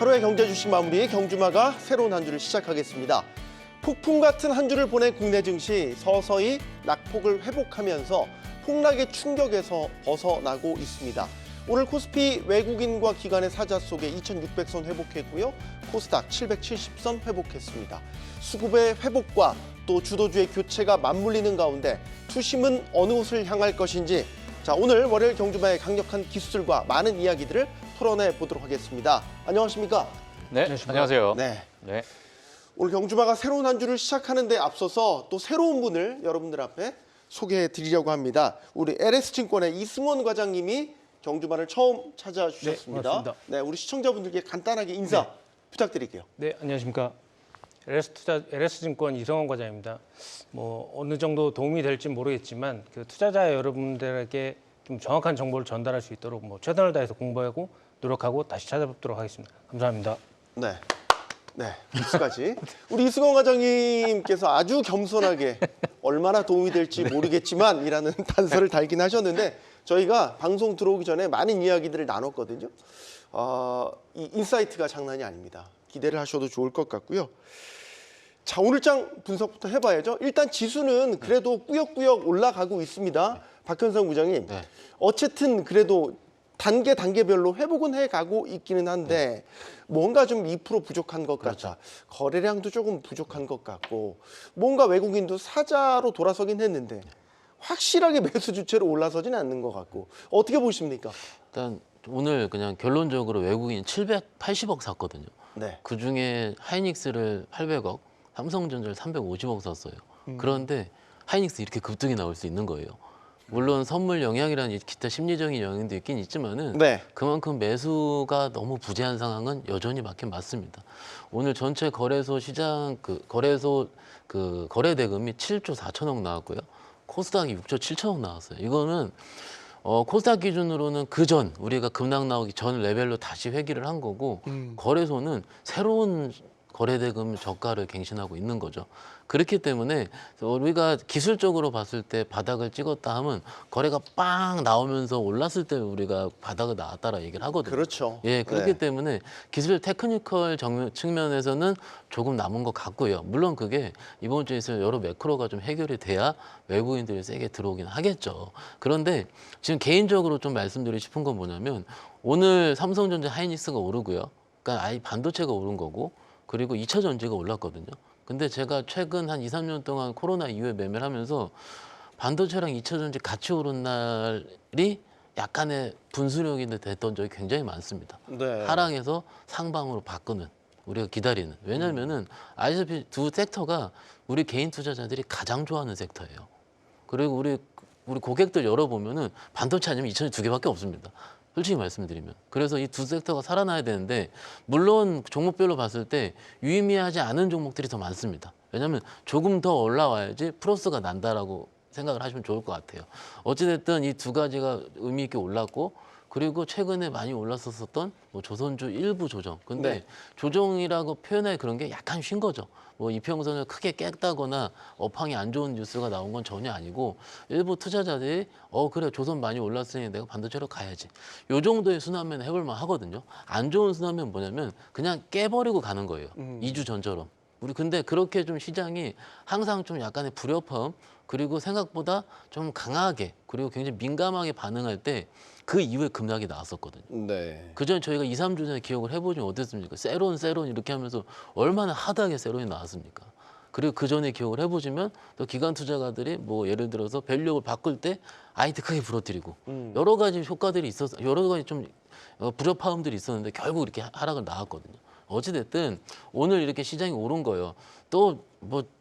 하루의 경제 주식 마무리 경주마가 새로운 한 주를 시작하겠습니다. 폭풍 같은 한 주를 보낸 국내 증시 서서히 낙폭을 회복하면서 폭락의 충격에서 벗어나고 있습니다. 오늘 코스피 외국인과 기관의 사자 속에 2600선 회복했고요. 코스닥 770선 회복했습니다. 수급의 회복과 또 주도주의 교체가 맞물리는 가운데 투심은 어느 곳을 향할 것인지 자, 오늘 월요일 경주마의 강력한 기술과 많은 이야기들을 토론해 보도록 하겠습니다. 안녕하십니까? 네, 안녕하세요. 네. 네. 오늘 경주마가 새로운 한 주를 시작하는 데 앞서서 또 새로운 분을 여러분들 앞에 소개해 드리려고 합니다. 우리 LS증권의 이승원 과장님이 경주마를 처음 찾아주셨습니다. 네, 우리 시청자분들께 간단하게 인사 부탁드릴게요. 네, 안녕하십니까. LS증권 이성원 과장입니다. 어느 정도 도움이 될지 모르겠지만 그 투자자 여러분들에게 좀 정확한 정보를 전달할 수 있도록 최선을 다해서 공부하고 노력하고 다시 찾아뵙도록 하겠습니다. 감사합니다. 네, 박수까지. 우리 이승원 과장님께서 아주 겸손하게 얼마나 도움이 될지 모르겠지만 이라는 단서를 달긴 하셨는데 저희가 방송 들어오기 전에 많은 이야기들을 나눴거든요. 이 인사이트가 장난이 아닙니다. 기대를 하셔도 좋을 것 같고요. 자, 오늘장 분석부터 해봐야죠. 일단 지수는 그래도 꾸역꾸역 올라가고 있습니다. 박현상 부장님. 네. 어쨌든 그래도 단계별로 회복은 해가고 있기는 한데 뭔가 좀 2% 부족한 것 같다. 그렇죠. 거래량도 조금 부족한 것 같고 뭔가 외국인도 사자로 돌아서긴 했는데 확실하게 매수 주체로 올라서지는 않는 것 같고 어떻게 보십니까? 일단 오늘 그냥 결론적으로 외국인 780억 샀거든요. 네. 그중에 하이닉스를 800억, 삼성전자를 350억 샀어요. 그런데 하이닉스 이렇게 급등이 나올 수 있는 거예요. 물론 선물 영향이라는 기타 심리적인 영향도 있긴 있지만은 네. 그만큼 매수가 너무 부재한 상황은 여전히 맞긴 맞습니다. 오늘 전체 거래소 시장 거래 대금이 7조 4천억 나왔고요. 코스닥이 6조 7천억 나왔어요. 이거는 코스닥 기준으로는 그전 우리가 급락 나오기 전 레벨로 다시 회귀를 한 거고 거래소는 새로운 거래대금 저가를 갱신하고 있는 거죠. 그렇기 때문에 우리가 기술적으로 봤을 때 바닥을 찍었다 하면 거래가 빵 나오면서 올랐을 때 우리가 바닥을 나왔다라 얘기를 하거든요. 그렇죠. 예, 그렇기 네. 때문에 기술 테크니컬 측면에서는 조금 남은 것 같고요. 물론 그게 이번 주에 있을 여러 매크로가 좀 해결이 돼야 외국인들이 세게 들어오긴 하겠죠. 그런데 지금 개인적으로 좀 말씀드리고 싶은 건 뭐냐면 오늘 삼성전자 하이닉스가 오르고요. 그러니까 아예 반도체가 오른 거고 그리고 2차 전지가 올랐거든요. 근데 제가 최근 한 2, 3년 동안 코로나 이후에 매매를 하면서 반도체랑 2차 전지 같이 오른 날이 약간의 분수령이 됐던 적이 굉장히 많습니다. 네. 하락에서 상방으로 바꾸는 우리가 기다리는. 왜냐면은 아시다시피 두 섹터가 우리 개인 투자자들이 가장 좋아하는 섹터예요. 그리고 우리 고객들 열어보면은 반도체 아니면 2차 전지 두 개밖에 없습니다. 솔직히 말씀드리면. 그래서 이 두 섹터가 살아나야 되는데 물론 종목별로 봤을 때 유의미하지 않은 종목들이 더 많습니다. 왜냐하면 조금 더 올라와야지 플러스가 난다라고 생각을 하시면 좋을 것 같아요. 어찌됐든 이 두 가지가 의미 있게 올랐고 그리고 최근에 많이 올랐었던 조선주 일부 조정. 근데 네. 조정이라고 표현할 그런 게 약간 쉰 거죠. 이평선을 크게 깼다거나 업황이 안 좋은 뉴스가 나온 건 전혀 아니고 일부 투자자들이 그래 조선 많이 올랐으니 내가 반도체로 가야지. 요 정도의 순환면 해볼 만 하거든요. 안 좋은 순환면 뭐냐면 그냥 깨버리고 가는 거예요. 2주 전처럼. 우리 근데 그렇게 좀 시장이 항상 좀 약간의 불협화음 그리고 생각보다 좀 강하게 그리고 굉장히 민감하게 반응할 때 그 이후에 급락이 나왔었거든요. 네. 그전에 저희가 2, 3주 전에 기억을 해보면 어땠습니까? 세론 이렇게 하면서 얼마나 하드하게 세론이 나왔습니까? 그리고 그 전에 기억을 해보시면 또 기관 투자가들이 예를 들어서 밸류를 바꿀 때 아이트 크게 부러뜨리고 여러 가지 효과들이 있어서 여러 가지 좀 불협화음들이 있었는데 결국 이렇게 하락을 나왔거든요. 어찌됐든 오늘 이렇게 시장이 오른 거예요. 또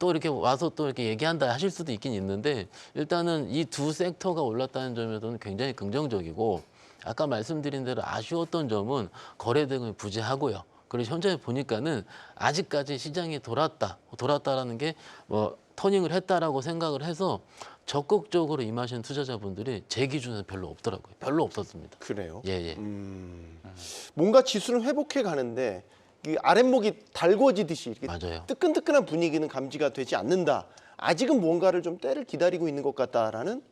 이렇게 와서 또 이렇게 얘기한다 하실 수도 있긴 있는데 일단은 이 두 섹터가 올랐다는 점에서는 굉장히 긍정적이고 아까 말씀드린 대로 아쉬웠던 점은 거래 대금이 부재하고요. 그리고 현재 보니까는 아직까지 시장이 돌았다라는 게 터닝을 했다라고 생각을 해서 적극적으로 임하시는 투자자분들이 제 기준에는 별로 없더라고요. 별로 없었습니다. 그래요? 예. 뭔가 지수는 회복해 가는데 이 아랫목이 달궈지듯이 이렇게 맞아요. 뜨끈뜨끈한 분위기는 감지가 되지 않는다. 아직은 뭔가를 좀 때를 기다리고 있는 것 같다라는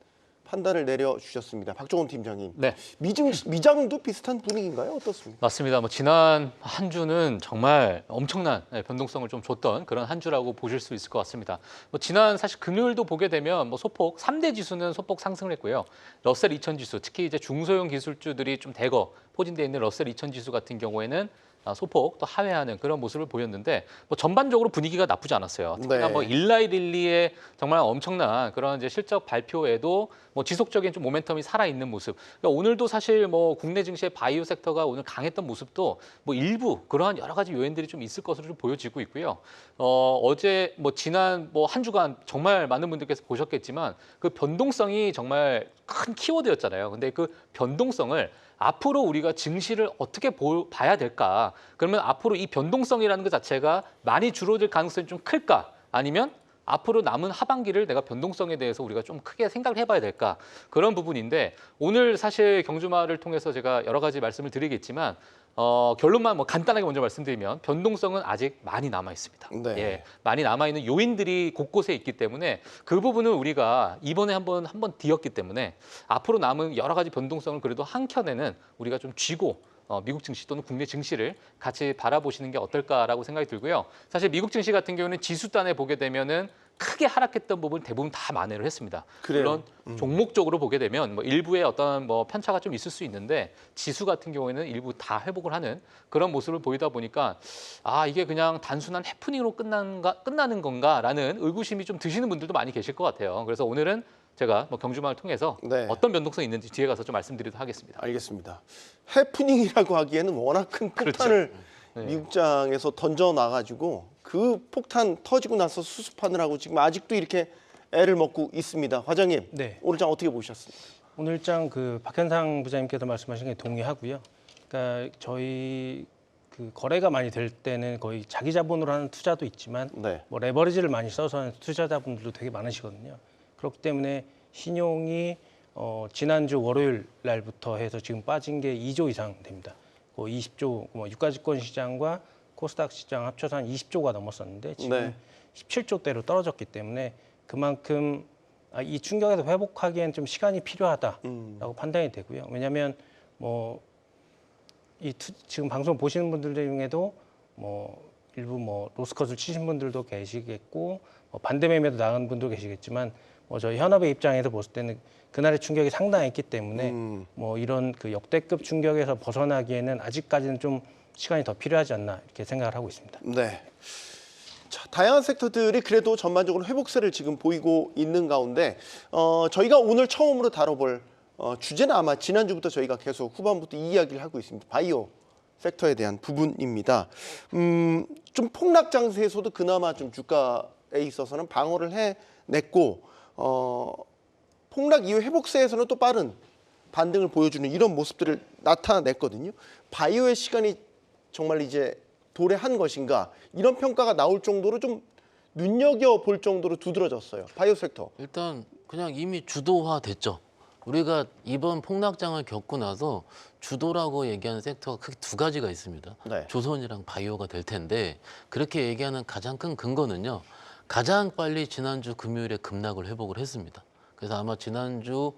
판단을 내려주셨습니다. 박종훈 팀장님. 네. 미장도 비슷한 분위기인가요? 어떻습니까? 맞습니다. 지난 한 주는 정말 엄청난 변동성을 좀 줬던 그런 한 주라고 보실 수 있을 것 같습니다. 지난 사실 금요일도 보게 되면 소폭 3대 지수는 소폭 상승을 했고요. 러셀 2000 지수, 특히 이제 중소형 기술주들이 좀 대거 포진되어 있는 러셀 2000 지수 같은 경우에는 소폭 또 하회하는 그런 모습을 보였는데 전반적으로 분위기가 나쁘지 않았어요. 특히나 네. 일라이릴리의 정말 엄청난 그런 이제 실적 발표에도 지속적인 좀 모멘텀이 살아 있는 모습. 그러니까 오늘도 사실 국내 증시의 바이오 섹터가 오늘 강했던 모습도 일부 그러한 여러 가지 요인들이 좀 있을 것으로 좀 보여지고 있고요. 어제 지난 한 주간 정말 많은 분들께서 보셨겠지만 그 변동성이 정말 큰 키워드였잖아요. 근데 그 변동성을 앞으로 우리가 증시를 어떻게 봐야 될까? 그러면 앞으로 이 변동성이라는 것 자체가 많이 줄어들 가능성이 좀 클까? 아니면 앞으로 남은 하반기를 내가 변동성에 대해서 우리가 좀 크게 생각을 해봐야 될까? 그런 부분인데 오늘 사실 경주마를 통해서 제가 여러 가지 말씀을 드리겠지만 결론만 간단하게 먼저 말씀드리면 변동성은 아직 많이 남아 있습니다. 네. 예, 많이 남아 있는 요인들이 곳곳에 있기 때문에 그 부분은 우리가 이번에 한번 뒤었기 때문에 앞으로 남은 여러 가지 변동성을 그래도 한켠에는 우리가 좀 쥐고 미국 증시 또는 국내 증시를 같이 바라보시는 게 어떨까라고 생각이 들고요. 사실 미국 증시 같은 경우는 지수단에 보게 되면은 크게 하락했던 부분 대부분 다 만회를 했습니다. 그래요? 물론 종목적으로 보게 되면 일부의 어떤 편차가 좀 있을 수 있는데 지수 같은 경우에는 일부 다 회복을 하는 그런 모습을 보이다 보니까 이게 그냥 단순한 해프닝으로 끝나는 건가라는 의구심이 좀 드시는 분들도 많이 계실 것 같아요. 그래서 오늘은 제가 경주마를 통해서 네. 어떤 변동성이 있는지 뒤에 가서 좀 말씀드리도록 하겠습니다. 알겠습니다. 해프닝이라고 하기에는 워낙 큰 폭탄을 네. 미국장에서 던져놔가지고 그 폭탄 터지고 나서 수습하느라고 지금 아직도 이렇게 애를 먹고 있습니다. 과장님, 네. 오늘 장 어떻게 보셨습니까? 오늘장 박현상 부장님께서 말씀하신 게 동의하고요. 그러니까 저희 거래가 많이 될 때는 거의 자기 자본으로 하는 투자도 있지만 네. 레버리지를 많이 써서 하는 투자자분들도 되게 많으시거든요. 그렇기 때문에 신용이 지난주 월요일 날부터 해서 지금 빠진 게 2조 이상 됩니다. 20조, 유가증권 시장과 코스닥 시장 합쳐서 한 20조가 넘었었는데 지금 네. 17조대로 떨어졌기 때문에 그만큼 이 충격에서 회복하기엔 좀 시간이 필요하다라고 판단이 되고요. 왜냐하면 지금 방송 보시는 분들 중에도 일부 로스컷을 치신 분들도 계시겠고 반대 매매도 나간 분도 계시겠지만 저희 현업의 입장에서 봤을 때는 그날의 충격이 상당했기 때문에 이런 역대급 충격에서 벗어나기에는 아직까지는 좀 시간이 더 필요하지 않나 이렇게 생각을 하고 있습니다. 네. 자, 다양한 섹터들이 그래도 전반적으로 회복세를 지금 보이고 있는 가운데 저희가 오늘 처음으로 다뤄볼 주제는 아마 지난주부터 저희가 계속 후반부터 이 이야기를 하고 있습니다. 바이오 섹터에 대한 부분입니다. 좀 폭락 장세에서도 그나마 좀 주가에 있어서는 방어를 해냈고 폭락 이후 회복세에서는 또 빠른 반등을 보여주는 이런 모습들을 나타냈거든요. 바이오의 시간이 정말 이제 도래한 것인가 이런 평가가 나올 정도로 좀 눈여겨볼 정도로 두드러졌어요. 바이오 섹터. 일단 그냥 이미 주도화 됐죠. 우리가 이번 폭락장을 겪고 나서 주도라고 얘기하는 섹터가 크게 두 가지가 있습니다. 네. 조선이랑 바이오가 될 텐데 그렇게 얘기하는 가장 큰 근거는요. 가장 빨리 지난주 금요일에 급락을 회복을 했습니다. 그래서 아마 지난주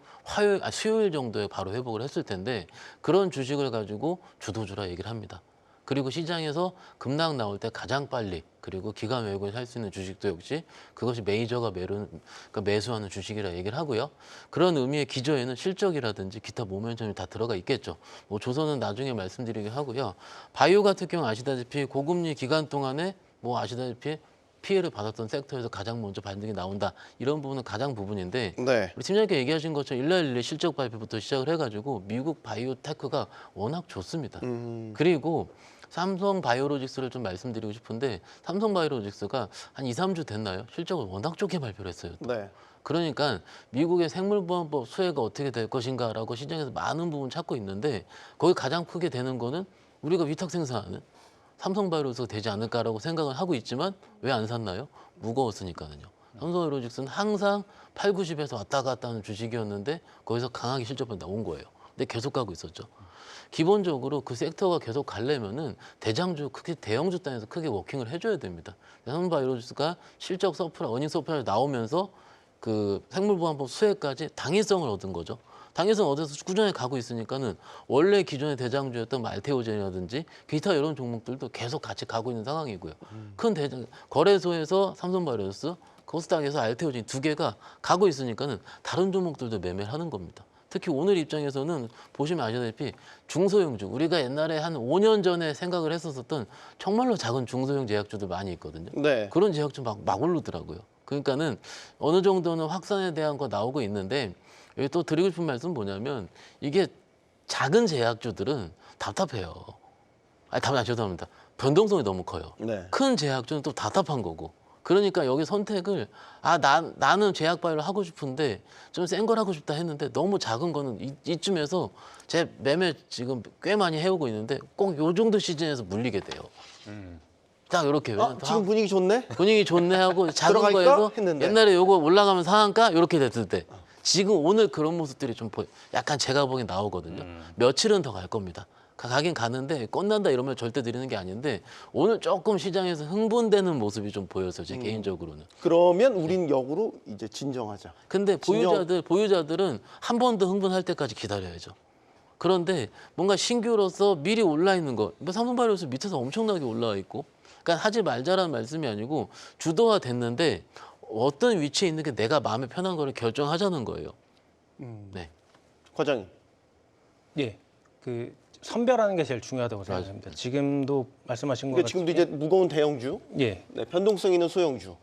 수요일 정도에 바로 회복을 했을 텐데 그런 주식을 가지고 주도주라 얘기를 합니다. 그리고 시장에서 급락 나올 때 가장 빨리 그리고 기간 외국에 살 수 있는 주식도 역시 그것이 메이저가 매수하는 주식이라 얘기를 하고요. 그런 의미의 기저에는 실적이라든지 기타 모멘텀이 다 들어가 있겠죠. 조선은 나중에 말씀드리긴 하고요. 바이오 같은 경우 아시다시피 고금리 기간 동안에 아시다시피 피해를 받았던 섹터에서 가장 먼저 반등이 나온다. 이런 부분은 가장 부분인데 네. 우리 팀장님께 얘기하신 것처럼 일라일리 실적 발표부터 시작을 해가지고 미국 바이오테크가 워낙 좋습니다. 그리고 삼성 바이오로직스를 좀 말씀드리고 싶은데 삼성 바이오로직스가 한 2, 3주 됐나요? 실적을 워낙 좋게 발표를 했어요. 또. 네. 그러니까 미국의 생물보안법 수혜가 어떻게 될 것인가라고 시장에서 많은 부분 찾고 있는데 거기 가장 크게 되는 거는 우리가 위탁 생산하는 삼성바이오로직스가 되지 않을까라고 생각을 하고 있지만 왜 안 샀나요? 무거웠으니까요. 삼성바이오로직스는 항상 8, 90에서 왔다 갔다 하는 주식이었는데 거기서 강하게 실적이 나온 거예요. 근데 계속 가고 있었죠. 기본적으로 그 섹터가 계속 가려면은 대장주, 크게 대형주 단에서 크게 워킹을 해줘야 됩니다. 삼성바이오로직스가 실적 서프라, 어닝 서프라이 나오면서 그 생물보안법 수혜까지 당위성을 얻은 거죠. 당위성 얻어서 꾸준히 가고 있으니까는 원래 기존의 대장주였던 뭐 알테오젠이라든지 기타 이런 종목들도 계속 같이 가고 있는 상황이고요. 큰 대장 거래소에서 삼성바이오로스, 코스닥에서 알테오젠 두 개가 가고 있으니까는 다른 종목들도 매매를 하는 겁니다. 특히 오늘 입장에서는 보시면 아시다시피 중소형주, 우리가 옛날에 한 5년 전에 생각을 했었던 정말로 작은 중소형 제약주들 많이 있거든요. 네. 그런 제약주 막 오르더라고요. 그러니까는 어느 정도는 확산에 대한 거 나오고 있는데 여기 또 드리고 싶은 말씀은 뭐냐면 이게 작은 제약주들은 답답해요. 죄송합니다. 변동성이 너무 커요. 네. 큰 제약주는 또 답답한 거고. 그러니까 여기 선택을 나는 제약바이오를 하고 싶은데 좀 센 걸 하고 싶다 했는데 너무 작은 거는 이쯤에서 제 매매 지금 꽤 많이 해오고 있는데 꼭 요 정도 시즌에서 물리게 돼요. 딱 이렇게 지금 분위기 좋네. 분위기 좋네 하고 작은 들어갈까? 거에서 했는데. 옛날에 요거 올라가면 상한가 이렇게 됐을 때 지금 오늘 그런 모습들이 좀 약간 제가 보기엔 나오거든요. 며칠은 더 갈 겁니다. 가긴 가는데 끝난다 이러면 절대 드리는 게 아닌데 오늘 조금 시장에서 흥분되는 모습이 좀 보여서 제 개인적으로는. 그러면 우린 역으로 이제 진정하자. 근데 진정. 보유자들은 한 번 더 흥분할 때까지 기다려야죠. 그런데 뭔가 신규로서 미리 올라 있는 거, 삼성바이오로스 밑에서 엄청나게 올라와 있고, 그러니까 하지 말자라는 말씀이 아니고 주도화 됐는데 어떤 위치에 있는 게 내가 마음에 편한 거를 결정하자는 거예요. 네. 과장님. 예, 그 선별하는 게 제일 중요하다고 생각합니다. 지금도 말씀하신 것 그러니까 같이 지금도 이제 무거운 대형주, 예, 네, 변동성 있는 소형주.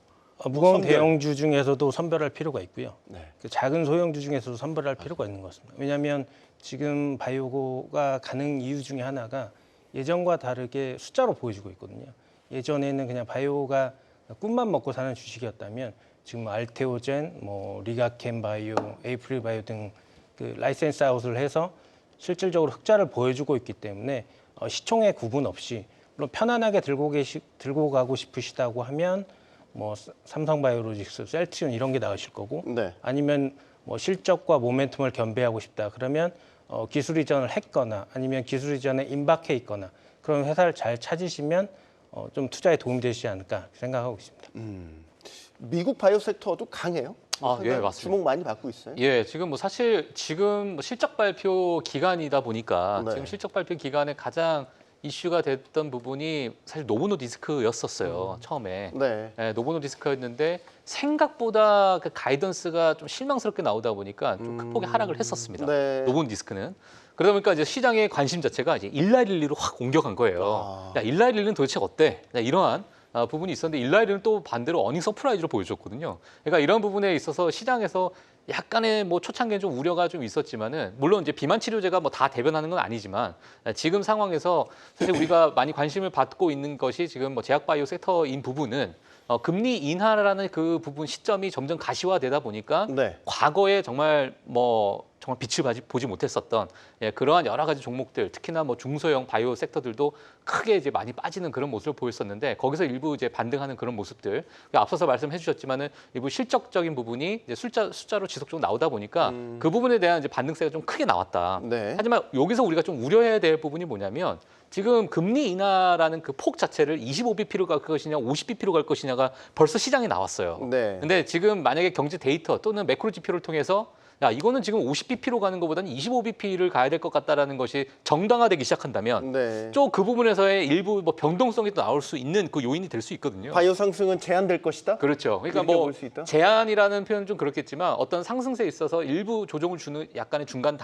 무거운 선별. 대형주 중에서도 선별할 필요가 있고요. 네. 그 작은 소형주 중에서도 선별할 필요가 있는 것 같습니다. 왜냐하면 지금 바이오가 가는 이유 중에 하나가 예전과 다르게 숫자로 보여지고 있거든요. 예전에는 그냥 바이오가 꿈만 먹고 사는 주식이었다면 지금 알테오젠, 뭐 리가켄 바이오, 에이프릴 바이오 등 그 라이센스 아웃을 해서 실질적으로 흑자를 보여주고 있기 때문에 시총에 구분 없이 물론 편안하게 들고 가고 싶으시다고 하면 뭐 삼성바이오로직스, 셀트리온 이런 게 나으실 거고 네. 아니면 뭐 실적과 모멘텀을 겸비하고 싶다 그러면 기술 이전을 했거나 아니면 기술 이전에 임박해 있거나 그런 회사를 잘 찾으시면 좀 투자에 도움이 되시지 않을까 생각하고 있습니다. 미국 바이오 섹터도 강해요. 예, 맞습니다. 주목 많이 받고 있어요. 예, 지금 뭐 사실 지금 뭐 실적 발표 기간이다 보니까 네. 지금 실적 발표 기간에 가장 이슈가 됐던 부분이 사실 노보노 디스크였었어요. 처음에. 네. 예, 노보노 디스크였는데 생각보다 그 가이던스가 좀 실망스럽게 나오다 보니까 좀 큰 폭의 하락을 했었습니다. 네. 노보노 디스크는. 그러다 보니까 이제 시장의 관심 자체가 이제 일라일리로 확 옮겨간 거예요. 야, 일라일리는 도대체 어때? 야, 이러한 부분이 있었는데 일라일리는 또 반대로 어닝 서프라이즈로 보여줬거든요. 그러니까 이런 부분에 있어서 시장에서 약간의 뭐 초창기에 좀 우려가 좀 있었지만은 물론 이제 비만 치료제가 뭐 다 대변하는 건 아니지만 지금 상황에서 사실 우리가 많이 관심을 받고 있는 것이 지금 뭐 제약 바이오 섹터인 부분은 금리 인하라는 그 부분 시점이 점점 가시화되다 보니까 네. 과거에 정말 빛을 보지 못했었던 그러한 여러 가지 종목들, 특히나 뭐 중소형 바이오 섹터들도 크게 이제 많이 빠지는 그런 모습을 보였었는데 거기서 일부 이제 반등하는 그런 모습들. 앞서서 말씀해주셨지만은 일부 실적적인 부분이 이제 숫자로 지속적으로 나오다 보니까 그 부분에 대한 이제 반등세가 좀 크게 나왔다. 네. 하지만 여기서 우리가 좀 우려해야 될 부분이 뭐냐면 지금 금리 인하라는 그 폭 자체를 25bp로 갈 것이냐, 50bp로 갈 것이냐가 벌써 시장에 나왔어요. 네. 근데 지금 만약에 경제 데이터 또는 매크로 지표를 통해서 야, 이거는 지금 50bp로 가는 것보다는 25bp를 가야 될 것 같다라는 것이 정당화되기 시작한다면 네. 좀 그 부분에서의 일부 뭐 변동성이 또 나올 수 있는 그 요인이 될 수 있거든요. 바이오 상승은 제한될 것이다. 그렇죠. 그러니까 이렇게 뭐 볼수 있다? 제한이라는 표현은 좀 그렇겠지만 어떤 상승세에 있어서 일부 조정을 주는 약간의 중간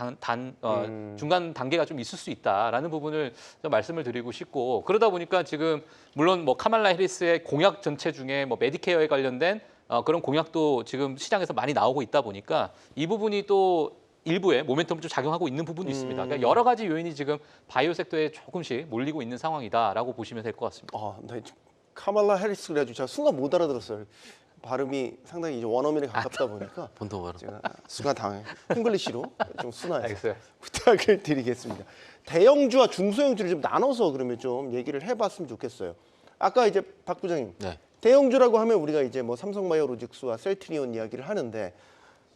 중간 단계가 좀 있을 수 있다라는 부분을 좀 말씀을 드리고 싶고 그러다 보니까 지금 물론 뭐 카말라 해리스의 공약 전체 중에 뭐 메디케어에 관련된 그런 공약도 지금 시장에서 많이 나오고 있다 보니까 이 부분이 또 일부에 모멘텀을 좀 작용하고 있는 부분도 있습니다. 그러니까 여러 가지 요인이 지금 바이오 섹터에 조금씩 몰리고 있는 상황이다라고 보시면 될 것 같습니다. 네. 카말라 해리스 그래가지고 제가 순간 못 알아들었어요. 발음이 상당히 이제 원어민에 가깝다 보니까 본토 바로. 제가 순간 당해. 잉글리시로 좀 순화해서 알겠어요. 부탁을 드리겠습니다. 대형주와 중소형주를 좀 나눠서 그러면 좀 얘기를 해봤으면 좋겠어요. 아까 이제 박 부장님 네. 대형주라고 하면 우리가 이제 뭐 삼성바이오로직스와 셀트리온 이야기를 하는데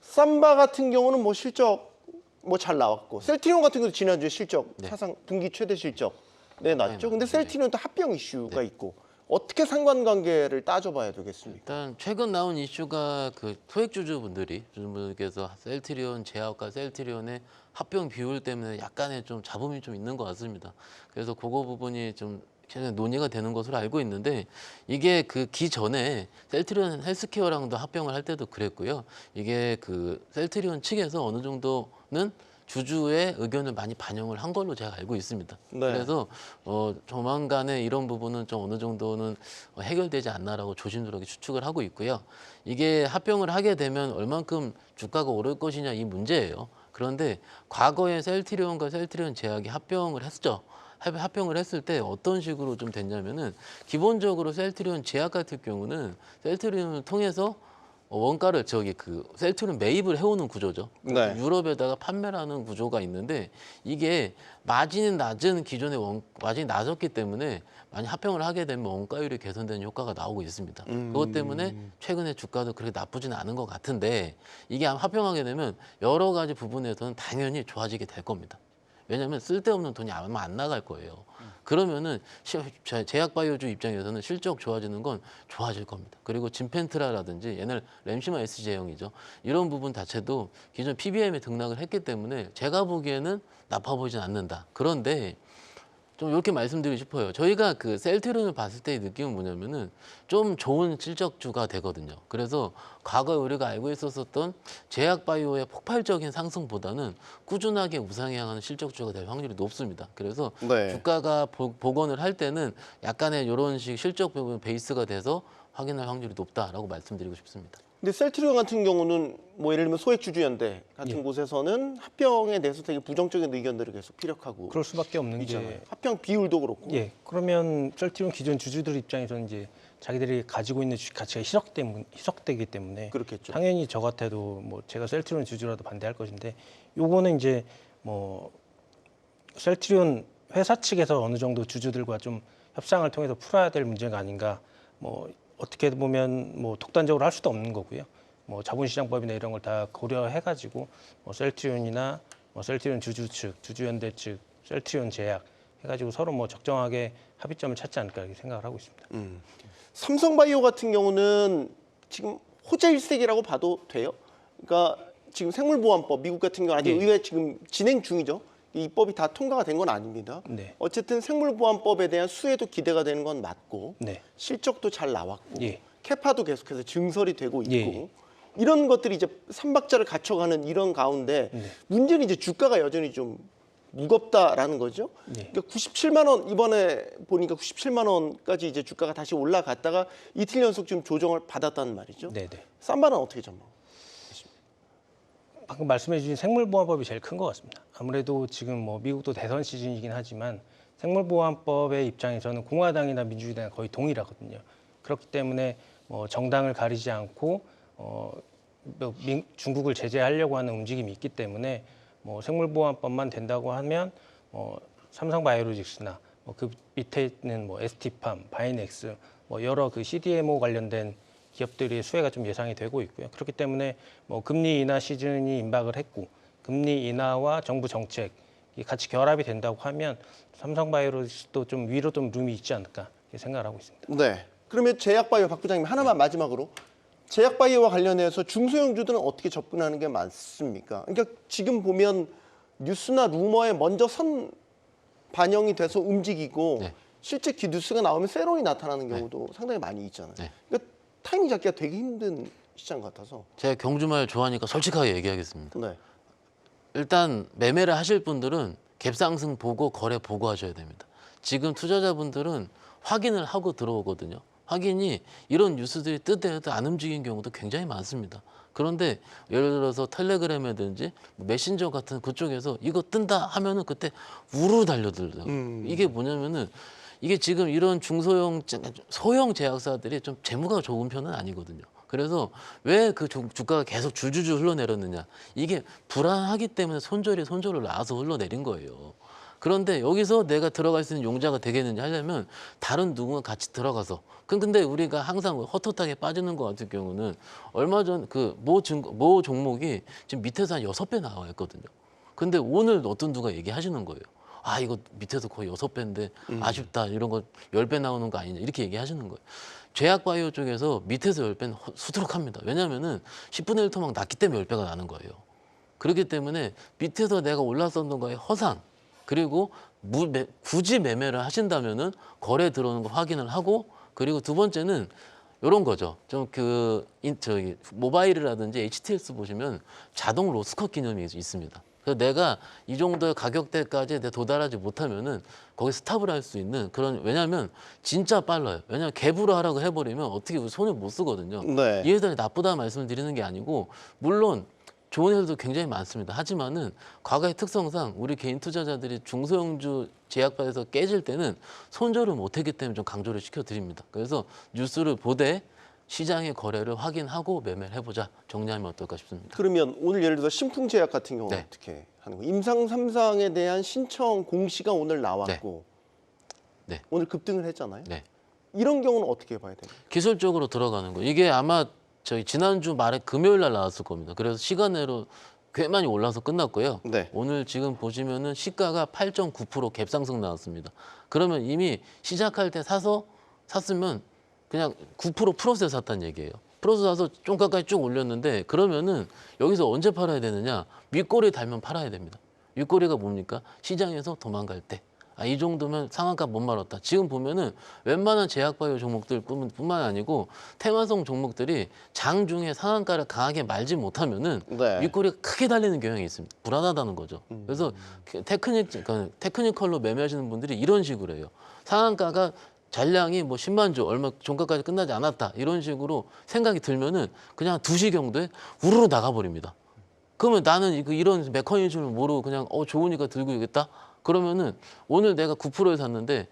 삼바 같은 경우는 뭐 실적 뭐 잘 나왔고 셀트리온 같은 경우도 지난주에 실적 사상 분기 최대 실적 내놨죠. 근데 셀트리온 또 합병 이슈가 있고 어떻게 상관관계를 따져봐야 되겠습니까? 일단 최근 나온 이슈가 그 주주분들께서 셀트리온 제약과 셀트리온의 합병 비율 때문에 약간의 좀 잡음이 좀 있는 것 같습니다. 그래서 그거 부분이 좀 최근에 논의가 되는 것으로 알고 있는데 이게 그 기전에 셀트리온 헬스케어랑도 합병을 할 때도 그랬고요. 이게 그 셀트리온 측에서 어느 정도는 주주의 의견을 많이 반영을 한 걸로 제가 알고 있습니다. 네. 그래서 조만간에 이런 부분은 좀 어느 정도는 해결되지 않나라고 조심스럽게 추측을 하고 있고요. 이게 합병을 하게 되면 얼만큼 주가가 오를 것이냐 이 문제예요. 그런데 과거에 셀트리온과 셀트리온 제약이 합병을 했죠. 합병을 했을 때 어떤 식으로 좀 됐냐면은 기본적으로 셀트리온 제약 같은 경우는 셀트리온을 통해서 원가를 셀트리온 매입을 해오는 구조죠. 네. 유럽에다가 판매를 하는 구조가 있는데 이게 마진이 낮은 기존의 마진이 낮았기 때문에 만약 합병을 하게 되면 원가율이 개선되는 효과가 나오고 있습니다. 그것 때문에 최근에 주가도 그렇게 나쁘지는 않은 것 같은데 이게 합병하게 되면 여러 가지 부분에서는 당연히 좋아지게 될 겁니다. 왜냐하면 쓸데없는 돈이 아마 안 나갈 거예요. 그러면은 제약바이오주 입장에서는 실적 좋아지는 건 좋아질 겁니다. 그리고 진펜트라라든지 얘네 램시마 SJ형이죠. 이런 부분 자체도 기존 PBM에 등락을 했기 때문에 제가 보기에는 나빠 보이진 않는다. 그런데 좀 이렇게 말씀드리고 싶어요. 저희가 그 셀트리온을 봤을 때의 느낌은 뭐냐면은 좀 좋은 실적주가 되거든요. 그래서 과거에 우리가 알고 있었던 제약바이오의 폭발적인 상승보다는 꾸준하게 우상에 향하는 실적주가 될 확률이 높습니다. 그래서 네. 주가가 복원을 할 때는 약간의 이런 식 실적 부분 베이스가 돼서 확인할 확률이 높다라고 말씀드리고 싶습니다. 근데 셀트리온 같은 경우는 뭐 예를 들면 소액주주연대 같은 곳에서는 합병에 대해서 되게 부정적인 의견들을 계속 피력하고 그럴 수밖에 없는 있잖아요. 게 합병 비율도 그렇고. 예, 그러면 셀트리온 기존 주주들 입장에서는 이제 자기들이 가지고 있는 주식 가치가 희석되기 때문에 그렇겠죠. 당연히 저 같아도 뭐 제가 셀트리온 주주라도 반대할 것인데 요거는 이제 뭐 셀트리온 회사 측에서 어느 정도 주주들과 좀 협상을 통해서 풀어야 될 문제가 아닌가. 뭐 어떻게 보면 뭐 독단적으로 할 수도 없는 거고요. 뭐 자본시장법이나 이런 걸 다 고려해가지고 뭐 셀트리온이나 뭐 셀트리온 주주 측, 주주연대 측, 셀트리온 제약 해가지고 서로 뭐 적정하게 합의점을 찾지 않을까 이렇게 생각을 하고 있습니다. 삼성바이오 같은 경우는 지금 호재 일색이라고 봐도 돼요. 그러니까 지금 생물보안법 미국 같은 경우 아직 예. 의회 지금 진행 중이죠. 이 입법이 다 통과가 된 건 아닙니다. 네. 어쨌든 생물보안법에 대한 수혜도 기대가 되는 건 맞고 네. 실적도 잘 나왔고 예. 캐파도 계속해서 증설이 되고 있고 예. 이런 것들이 이제 삼박자를 갖춰가는 이런 가운데 네. 문제는 이제 주가가 여전히 좀 무겁다라는 거죠. 네. 그러니까 97만 원 이번에 보니까 97만 원까지 이제 주가가 다시 올라갔다가 이틀 연속 좀 조정을 받았다는 말이죠. 네네. 쌈바는 어떻게 전망? 방금 말씀해주신 생물보안법이 제일 큰 것 같습니다. 아무래도 지금 뭐 미국도 대선 시즌이긴 하지만 생물보안법의 입장에서는 공화당이나 민주당이 거의 동일하거든요. 그렇기 때문에 뭐 정당을 가리지 않고 중국을 제재하려고 하는 움직임이 있기 때문에 뭐 생물보안법만 된다고 하면 삼성바이오로직스나 그 밑에 있는 뭐 ST팜, 바이넥스 뭐 여러 그 CDMO 관련된 기업들의 수혜가 좀 예상이 되고 있고요. 그렇기 때문에 뭐 금리 인하 시즌이 임박을 했고 금리 인하와 정부 정책이 같이 결합이 된다고 하면 삼성바이오로직스도 좀 위로 좀 룸이 있지 않을까 이렇게 생각을 하고 있습니다. 네. 그러면 제약바이오 박 부장님 하나만 마지막으로 제약바이오와 관련해서 중소형주들은 어떻게 접근하는 게 맞습니까? 그러니까 지금 보면 뉴스나 루머에 먼저 반영이 돼서 움직이고 네. 실제 뉴스가 나오면 세론이 나타나는 경우도 상당히 많이 있잖아요. 네. 그러니까 타이밍 잡기가 되게 힘든 시장 같아서. 제가 경주말 좋아하니까 솔직하게 얘기하겠습니다. 네. 일단 매매를 하실 분들은 갭상승 보고 거래 보고 하셔야 됩니다. 지금 투자자분들은 확인을 하고 들어오거든요. 확인이 이런 뉴스들이 뜨더라도 안 움직인 경우도 굉장히 많습니다. 그런데 예를 들어서 텔레그램이든지 메신저 같은 그쪽에서 이거 뜬다 하면은 그때 우르르 달려들더라고요. 이게 뭐냐면은 이게 지금 이런 소형 제약사들이 좀 재무가 좋은 편은 아니거든요. 그래서 왜 그 주가가 계속 줄줄줄 흘러내렸느냐. 이게 불안하기 때문에 손절을 놔서 흘러내린 거예요. 그런데 여기서 내가 들어갈 수 있는 용자가 되겠느냐 하려면 다른 누군가 같이 들어가서. 근데 우리가 항상 헛헛하게 빠지는 것 같은 경우는 얼마 전 그 모 종목이 지금 밑에서 한 6배 나와 있거든요. 근데 오늘 어떤 누가 얘기하시는 거예요. 아 이거 밑에서 거의 6배인데 아쉽다 이런 거 10배 나오는 거 아니냐 이렇게 얘기하시는 거예요. 제약바이오 쪽에서 밑에서 10배는 수두룩합니다. 왜냐하면은 10분의 1 토막 낮기 때문에 10배가 나는 거예요. 그렇기 때문에 밑에서 내가 올랐었던 거에 허상 그리고 굳이 매매를 하신다면은 거래 들어오는 거 확인을 하고 그리고 두 번째는 이런 거죠. 좀 저기 모바일이라든지 HTS 보시면 자동 로스컷 기념이 있습니다. 그래서 내가 이 정도의 가격대까지 내가 도달하지 못하면은 거기 스탑을 할 수 있는 그런 왜냐하면 진짜 빨라요. 왜냐하면 갭으로 하라고 해버리면 어떻게 손을 못 쓰거든요. 네. 이 회사가 나쁘다 말씀을 드리는 게 아니고 물론 좋은 회사도 굉장히 많습니다. 하지만은 과거의 특성상 우리 개인 투자자들이 중소형주 제약바에서 깨질 때는 손절을 못했기 때문에 좀 강조를 시켜드립니다. 그래서 뉴스를 보되 시장의 거래를 확인하고 매매를 해보자 정리하면 어떨까 싶습니다. 그러면 오늘 예를 들어서 신풍제약 같은 경우는 네. 어떻게 하는 거예요? 임상 3상에 대한 신청 공시가 오늘 나왔고 네. 오늘 급등을 했잖아요. 네. 이런 경우는 어떻게 봐야 돼요? 기술적으로 들어가는 거. 이게 아마 저희 지난주 말에 금요일 날 나왔을 겁니다. 그래서 시간으로 꽤 많이 올라서 끝났고요. 네. 오늘 지금 보시면은 시가가 8.9% 갭 상승 나왔습니다. 그러면 이미 시작할 때 샀으면 그냥 9% 플러스에 샀다는 얘기예요. 플러스 사서 좀 가까이 쭉 올렸는데 그러면은 여기서 언제 팔아야 되느냐? 윗꼬리 달면 팔아야 됩니다. 윗꼬리가 뭡니까? 시장에서 도망갈 때. 아, 이 정도면 상한가 못 말았다. 지금 보면은 웬만한 제약바이오 종목들뿐만 아니고 테마성 종목들이 장중에 상한가를 강하게 말지 못하면은 네. 윗꼬리가 크게 달리는 경향이 있습니다. 불안하다는 거죠. 그래서 테크니컬로 매매하시는 분들이 이런 식으로 해요. 상한가가 잔량이 뭐 10만 주 얼마 종가까지 끝나지 않았다 이런 식으로 생각이 들면은 그냥 2시 경도에 우르르 나가버립니다. 그러면 나는 이런 메커니즘을 모르고 그냥 좋으니까 들고 있겠다. 그러면은 오늘 내가 9%에 샀는데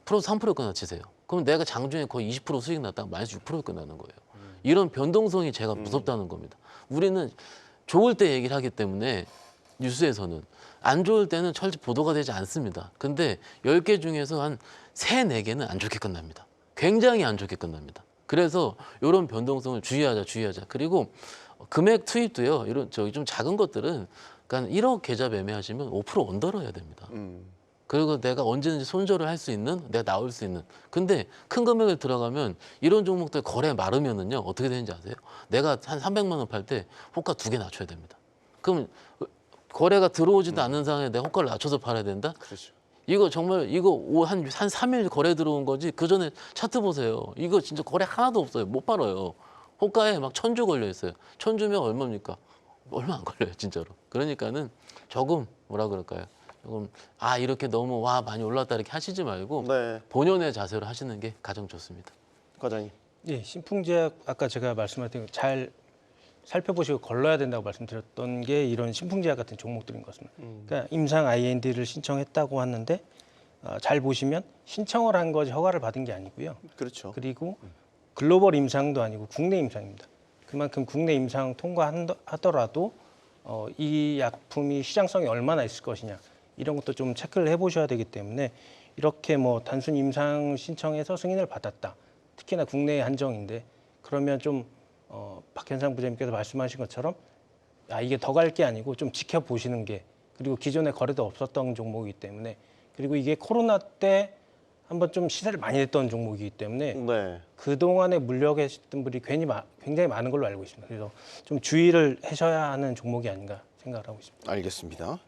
플러스 3%에 끝나치세요. 그럼 내가 장중에 거의 20% 수익 났다가 마이너스 6%에 끝나는 거예요. 이런 변동성이 제가 무섭다는 겁니다. 우리는 좋을 때 얘기를 하기 때문에 뉴스에서는 안 좋을 때는 철저히 보도가 되지 않습니다. 근데 10개 중에서 한 3, 4개는 안 좋게 끝납니다. 굉장히 안 좋게 끝납니다. 그래서 이런 변동성을 주의하자. 그리고 금액 투입도요. 이런 저기 좀 작은 것들은 그러니까 1억 계좌 매매하시면 5% 언더로 해야 됩니다. 그리고 내가 언제든지 손절을 할 수 있는, 내가 나올 수 있는. 근데 큰 금액을 들어가면 이런 종목들 거래 마르면은요 어떻게 되는지 아세요? 내가 한 300만 원 팔 때 호가 2개 낮춰야 됩니다. 그럼 거래가 들어오지도 않는 상황에 내가 호가를 낮춰서 팔아야 된다? 그렇죠. 이거 정말 이거 한 3일 거래 들어온 거지 그 전에 차트 보세요. 이거 진짜 거래 하나도 없어요. 못 팔아요. 호가에 막 1000주 걸려 있어요. 1000주면 얼마입니까? 얼마 안 걸려요, 진짜로. 그러니까는 조금 뭐라 그럴까요? 조금 이렇게 너무 많이 올랐다 이렇게 하시지 말고 네. 본연의 자세로 하시는 게 가장 좋습니다. 과장님. 예, 신풍제약 아까 제가 말씀하신 잘 살펴보시고 걸러야 된다고 말씀드렸던 게 이런 신풍제약 같은 종목들인 것 같습니다. 그러니까 임상 IND를 신청했다고 하는데 잘 보시면 신청을 한 거지 허가를 받은 게 아니고요. 그렇죠. 그리고 글로벌 임상도 아니고 국내 임상입니다. 그만큼 국내 임상 통과하더라도 이 약품이 시장성이 얼마나 있을 것이냐 이런 것도 좀 체크를 해보셔야 되기 때문에 이렇게 뭐 단순 임상 신청해서 승인을 받았다. 특히나 국내의 한정인데 그러면 좀 박현상 부장님께서 말씀하신 것처럼 이게 더 갈 게 아니고 좀 지켜보시는 게 그리고 기존에 거래도 없었던 종목이기 때문에 그리고 이게 코로나 때 한번 좀 시세를 많이 냈던 종목이기 때문에 네. 그동안에 물려 계셨던 분이 굉장히 많은 걸로 알고 있습니다. 그래서 좀 주의를 하셔야 하는 종목이 아닌가 생각을 하고 있습니다. 알겠습니다.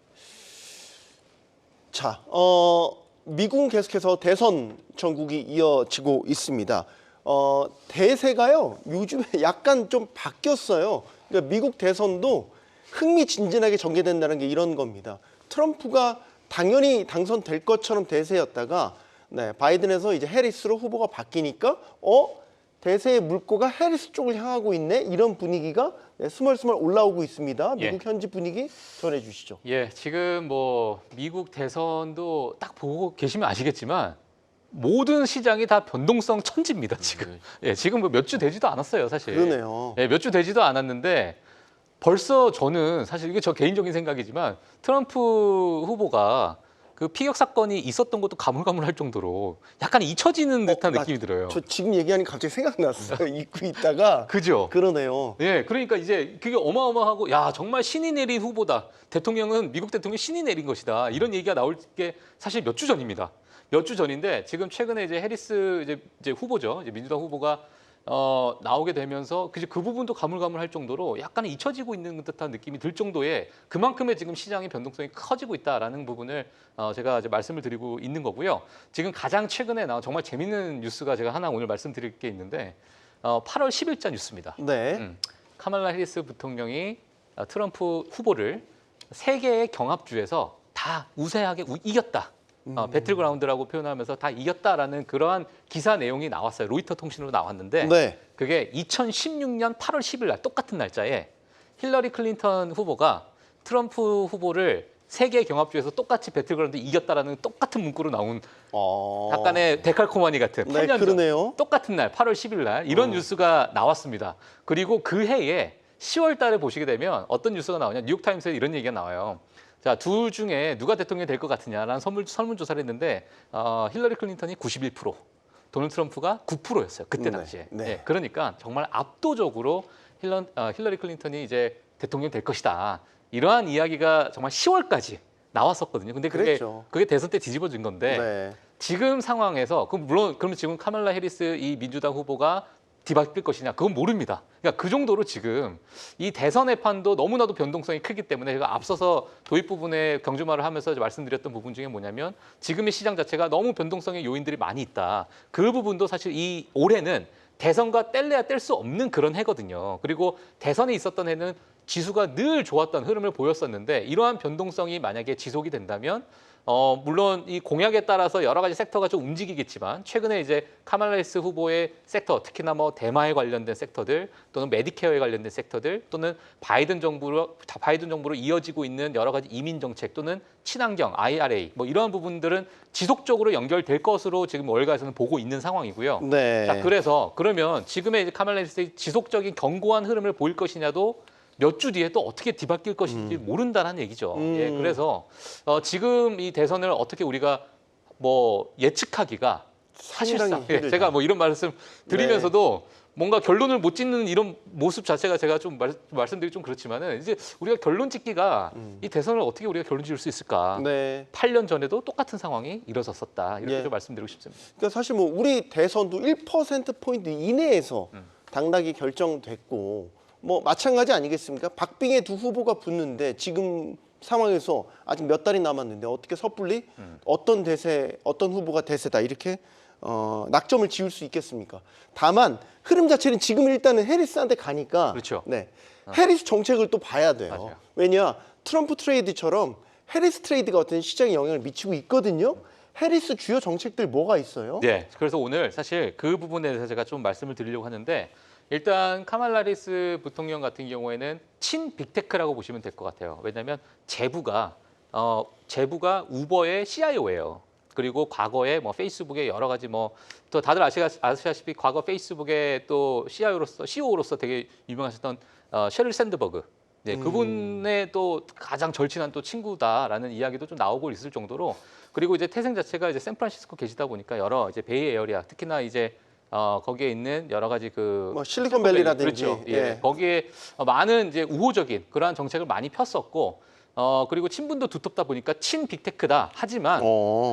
자, 미국은 계속해서 대선 전국이 이어지고 있습니다. 대세가요 요즘에 약간 좀 바뀌었어요. 그러니까 미국 대선도 흥미진진하게 전개된다는 게 이런 겁니다. 트럼프가 당연히 당선될 것처럼 대세였다가 바이든에서 이제 해리스로 후보가 바뀌니까 대세의 물꼬가 해리스 쪽을 향하고 있네 이런 분위기가 스멀스멀 올라오고 있습니다. 미국 현지 분위기 전해주시죠. 예, 지금 뭐 미국 대선도 딱 보고 계시면 아시겠지만 모든 시장이 다 변동성 천지입니다. 지금. 예, 지금 뭐 몇 주 되지도 않았어요, 사실. 그러네요. 예, 몇 주 되지도 않았는데 벌써 저는 사실 이게 저 개인적인 생각이지만 트럼프 후보가 그 피격 사건이 있었던 것도 가물가물할 정도로 약간 잊혀지는 듯한 나 느낌이 들어요. 저 지금 얘기하니까 갑자기 생각났어요. 잊고 있다가 그죠? 그러네요. 예, 그러니까 이제 그게 어마어마하고 야 정말 신이 내린 후보다. 대통령은 미국 대통령 신이 내린 것이다. 이런 얘기가 나올 게 사실 몇 주 전입니다. 몇 주 전인데 지금 최근에 이제 해리스 이제 후보죠. 이제 민주당 후보가 나오게 되면서 그 부분도 가물가물할 정도로 약간 잊혀지고 있는 듯한 느낌이 들 정도의 그만큼의 지금 시장의 변동성이 커지고 있다라는 부분을 제가 이제 말씀을 드리고 있는 거고요. 지금 가장 최근에 나온 정말 재밌는 뉴스가 제가 하나 오늘 말씀드릴 게 있는데 8월 10일자 뉴스입니다. 네. 카말라 해리스 부통령이 트럼프 후보를 3개의 경합주에서 다 우세하게 이겼다. 배틀그라운드라고 표현하면서 다 이겼다라는 그러한 기사 내용이 나왔어요. 로이터 통신으로 나왔는데 네. 그게 2016년 8월 10일 날 똑같은 날짜에 힐러리 클린턴 후보가 트럼프 후보를 3개의 경합주에서 똑같이 배틀그라운드 이겼다라는 똑같은 문구로 나온 약간의 데칼코마니 같은 네, 8년 전 그러네요. 똑같은 날 8월 10일 날 이런 뉴스가 나왔습니다. 그리고 그 해에 10월 달에 보시게 되면 어떤 뉴스가 나오냐. 뉴욕타임스에 이런 얘기가 나와요. 자, 둘 중에 누가 대통령이 될 것 같으냐라는 설문조사를 했는데 힐러리 클린턴이 91%, 도널드 트럼프가 9%였어요. 그때 네, 당시에. 네. 예, 그러니까 정말 압도적으로 힐러리 클린턴이 이제 대통령 될 것이다. 이러한 이야기가 정말 10월까지 나왔었거든요. 근데 그랬죠. 그게 대선 때 뒤집어진 건데 네. 지금 상황에서 물론 그러면 지금 카말라 해리스 이 민주당 후보가 뒤바뀔 것이냐 그건 모릅니다. 그러니까 그 정도로 지금 이 대선의 판도 너무나도 변동성이 크기 때문에 제가 앞서서 도입 부분에 경주마를 하면서 말씀드렸던 부분 중에 뭐냐면 지금의 시장 자체가 너무 변동성의 요인들이 많이 있다. 그 부분도 사실 이 올해는 대선과 뗄래야 뗄 수 없는 그런 해거든요. 그리고 대선에 있었던 해는 지수가 늘 좋았던 흐름을 보였었는데 이러한 변동성이 만약에 지속이 된다면 물론 이 공약에 따라서 여러 가지 섹터가 좀 움직이겠지만 최근에 이제 카말라 해리스 후보의 섹터, 특히나 뭐 대마에 관련된 섹터들 또는 메디케어에 관련된 섹터들 또는 바이든 정부로 이어지고 있는 여러 가지 이민 정책 또는 친환경, IRA 뭐 이러한 부분들은 지속적으로 연결될 것으로 지금 월가에서는 보고 있는 상황이고요. 네. 자, 그래서 그러면 지금의 이제 카말라 해리스의 지속적인 견고한 흐름을 보일 것이냐도 몇 주 뒤에 또 어떻게 뒤바뀔 것인지 모른다는 얘기죠. 예, 그래서 지금 이 대선을 어떻게 우리가 뭐 예측하기가 사실상 상당히 힘들다. 제가 뭐 이런 말씀 드리면서도 뭔가 결론을 못 짓는 이런 모습 자체가 제가 좀 말씀드리기 좀 그렇지만은 이제 우리가 결론 짓기가 이 대선을 어떻게 우리가 결론 지을 수 있을까? 네. 8년 전에도 똑같은 상황이 일어섰었다. 이렇게 예. 좀 말씀드리고 싶습니다. 그러니까 사실 뭐 우리 대선도 1%포인트 이내에서 당락이 결정됐고 뭐 마찬가지 아니겠습니까? 박빙의 두 후보가 붙는데 지금 상황에서 아직 몇 달이 남았는데 어떻게 섣불리 어떤 후보가 대세다 이렇게 낙점을 지을 수 있겠습니까? 다만 흐름 자체는 지금 일단은 해리스한테 가니까 그렇죠. 네. 해리스 정책을 또 봐야 돼요. 맞아요. 왜냐 트럼프 트레이드처럼 해리스 트레이드가 어떤 시장에 영향을 미치고 있거든요. 해리스 주요 정책들 뭐가 있어요? 네, 그래서 오늘 사실 그 부분에 대해서 제가 좀 말씀을 드리려고 하는데 일단 카말라 해리스 부통령 같은 경우에는 친 빅테크라고 보시면 될 것 같아요. 왜냐하면 제부가 우버의 CIO예요. 그리고 과거에 뭐 페이스북에 여러 가지 뭐 또 다들 아시다시피 과거 페이스북의 또 CEO로서 되게 유명하셨던 셰릴 샌드버그. 네, 그분의 또 가장 절친한 또 친구다라는 이야기도 좀 나오고 있을 정도로 그리고 이제 태생 자체가 이제 샌프란시스코 계시다 보니까 여러 이제 베이 에어리아 특히나 이제 거기에 있는 여러 가지 뭐 실리콘밸리라든지 그렇죠. 예. 예. 거기에 많은 이제 우호적인 그러한 정책을 많이 폈었고 그리고 친분도 두텁다 보니까 친 빅테크다. 하지만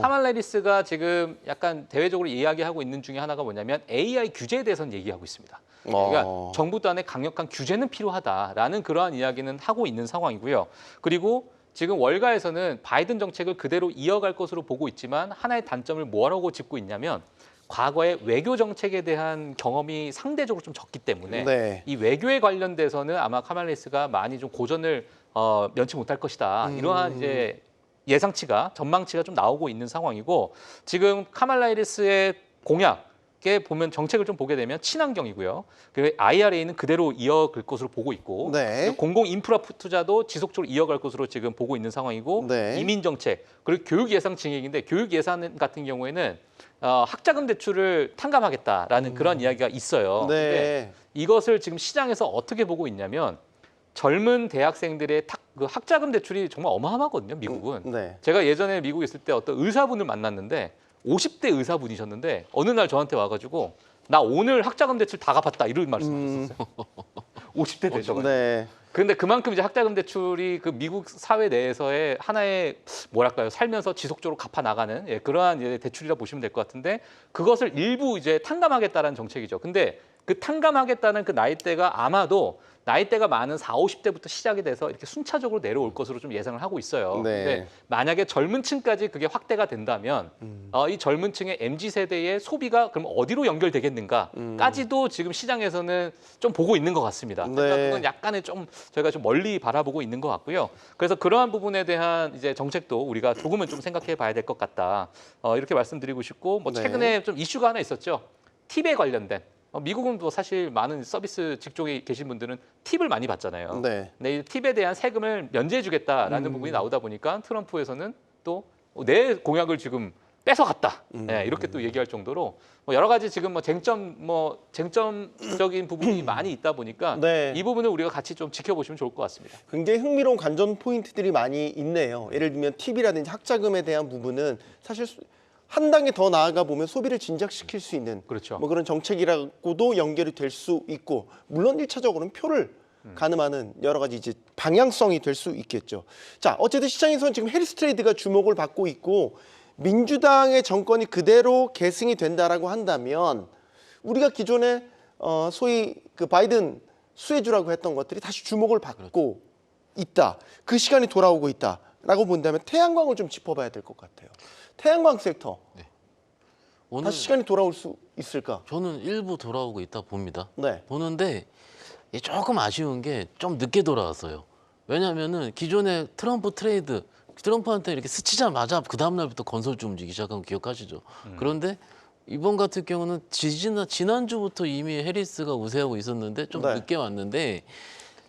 카말라 해리스가 지금 약간 대외적으로 이야기하고 있는 중에 하나가 뭐냐면 AI 규제에 대해서는 얘기하고 있습니다. 그러니까 정부 단의 강력한 규제는 필요하다라는 그러한 이야기는 하고 있는 상황이고요. 그리고 지금 월가에서는 바이든 정책을 그대로 이어갈 것으로 보고 있지만 하나의 단점을 뭐라고 짚고 있냐면 과거의 외교 정책에 대한 경험이 상대적으로 좀 적기 때문에 네. 이 외교에 관련돼서는 아마 카말라 해리스가 많이 좀 고전을 면치 못할 것이다. 이러한 이제 예상치가 전망치가 좀 나오고 있는 상황이고 지금 카말라 해리스의 공약에 보면 정책을 좀 보게 되면 친환경이고요. 그리고 IRA는 그대로 이어갈 것으로 보고 있고 네. 공공 인프라 투자도 지속적으로 이어갈 것으로 지금 보고 있는 상황이고 네. 이민 정책 그리고 교육 예산 증액인데 교육 예산 같은 경우에는 학자금 대출을 탕감하겠다라는 그런 이야기가 있어요. 네. 근데 이것을 지금 시장에서 어떻게 보고 있냐면 젊은 대학생들의 그 학자금 대출이 정말 어마어마하거든요, 미국은. 네. 제가 예전에 미국에 있을 때 어떤 의사분을 만났는데 50대 의사분이셨는데 어느 날 저한테 와가지고 나 오늘 학자금 대출 다 갚았다 이런 말씀하셨어요. 50대 되셔가지고. 네. 근데 그만큼 이제 학자금 대출이 그 미국 사회 내에서의 하나의 뭐랄까요 살면서 지속적으로 갚아 나가는 그러한 이제 대출이라 보시면 될 것 같은데 그것을 일부 이제 탕감하겠다라는 정책이죠. 근데 그 탕감하겠다는 그 나이대가 아마도 나이대가 많은 40, 50대부터 시작이 돼서 이렇게 순차적으로 내려올 것으로 좀 예상을 하고 있어요. 네. 근데 만약에 젊은 층까지 그게 확대가 된다면 이 젊은 층의 MZ 세대의 소비가 그럼 어디로 연결되겠는가까지도 지금 시장에서는 좀 보고 있는 것 같습니다. 그러니까 네. 그건 약간의 좀 저희가 좀 멀리 바라보고 있는 것 같고요. 그래서 그러한 부분에 대한 이제 정책도 우리가 조금은 좀 생각해 봐야 될 것 같다. 이렇게 말씀드리고 싶고 뭐 네. 최근에 좀 이슈가 하나 있었죠. 팁에 관련된. 미국은 또 사실 많은 서비스 직종에 계신 분들은 팁을 많이 받잖아요. 네. 근데 이 팁에 대한 세금을 면제해주겠다라는 부분이 나오다 보니까 트럼프에서는 또 내 공약을 지금 뺏어갔다. 네, 이렇게 또 얘기할 정도로 뭐 여러 가지 지금 쟁점적인 부분이 많이 있다 보니까 네. 이 부분을 우리가 같이 좀 지켜보시면 좋을 것 같습니다. 굉장히 흥미로운 관전 포인트들이 많이 있네요. 예를 들면 팁이라든지 학자금에 대한 부분은 사실 한 단계 더 나아가 보면 소비를 진작시킬 수 있는 그렇죠. 뭐 그런 정책이라고도 연결이 될 수 있고 물론 1차적으로는 표를 가늠하는 여러 가지 이제 방향성이 될 수 있겠죠. 자, 어쨌든 시장에서는 지금 해리스 트레이드가 주목을 받고 있고 민주당의 정권이 그대로 계승이 된다라고 한다면 우리가 기존에 소위 그 바이든 수혜주라고 했던 것들이 다시 주목을 받고 있다. 그 시간이 돌아오고 있다라고 본다면 태양광을 좀 짚어봐야 될 것 같아요. 태양광 섹터 오늘 다시 시간이 돌아올 수 있을까? 저는 일부 돌아오고 있다 봅니다. 네. 보는데 이게 조금 아쉬운 게 좀 늦게 돌아왔어요. 왜냐하면은 기존의 트럼프 트레이드, 트럼프한테 이렇게 스치자마자 그 다음 날부터 건설주 움직이기 시작한 거 기억하시죠? 그런데 이번 같은 경우는 지난주부터 이미 해리스가 우세하고 있었는데 좀 네. 늦게 왔는데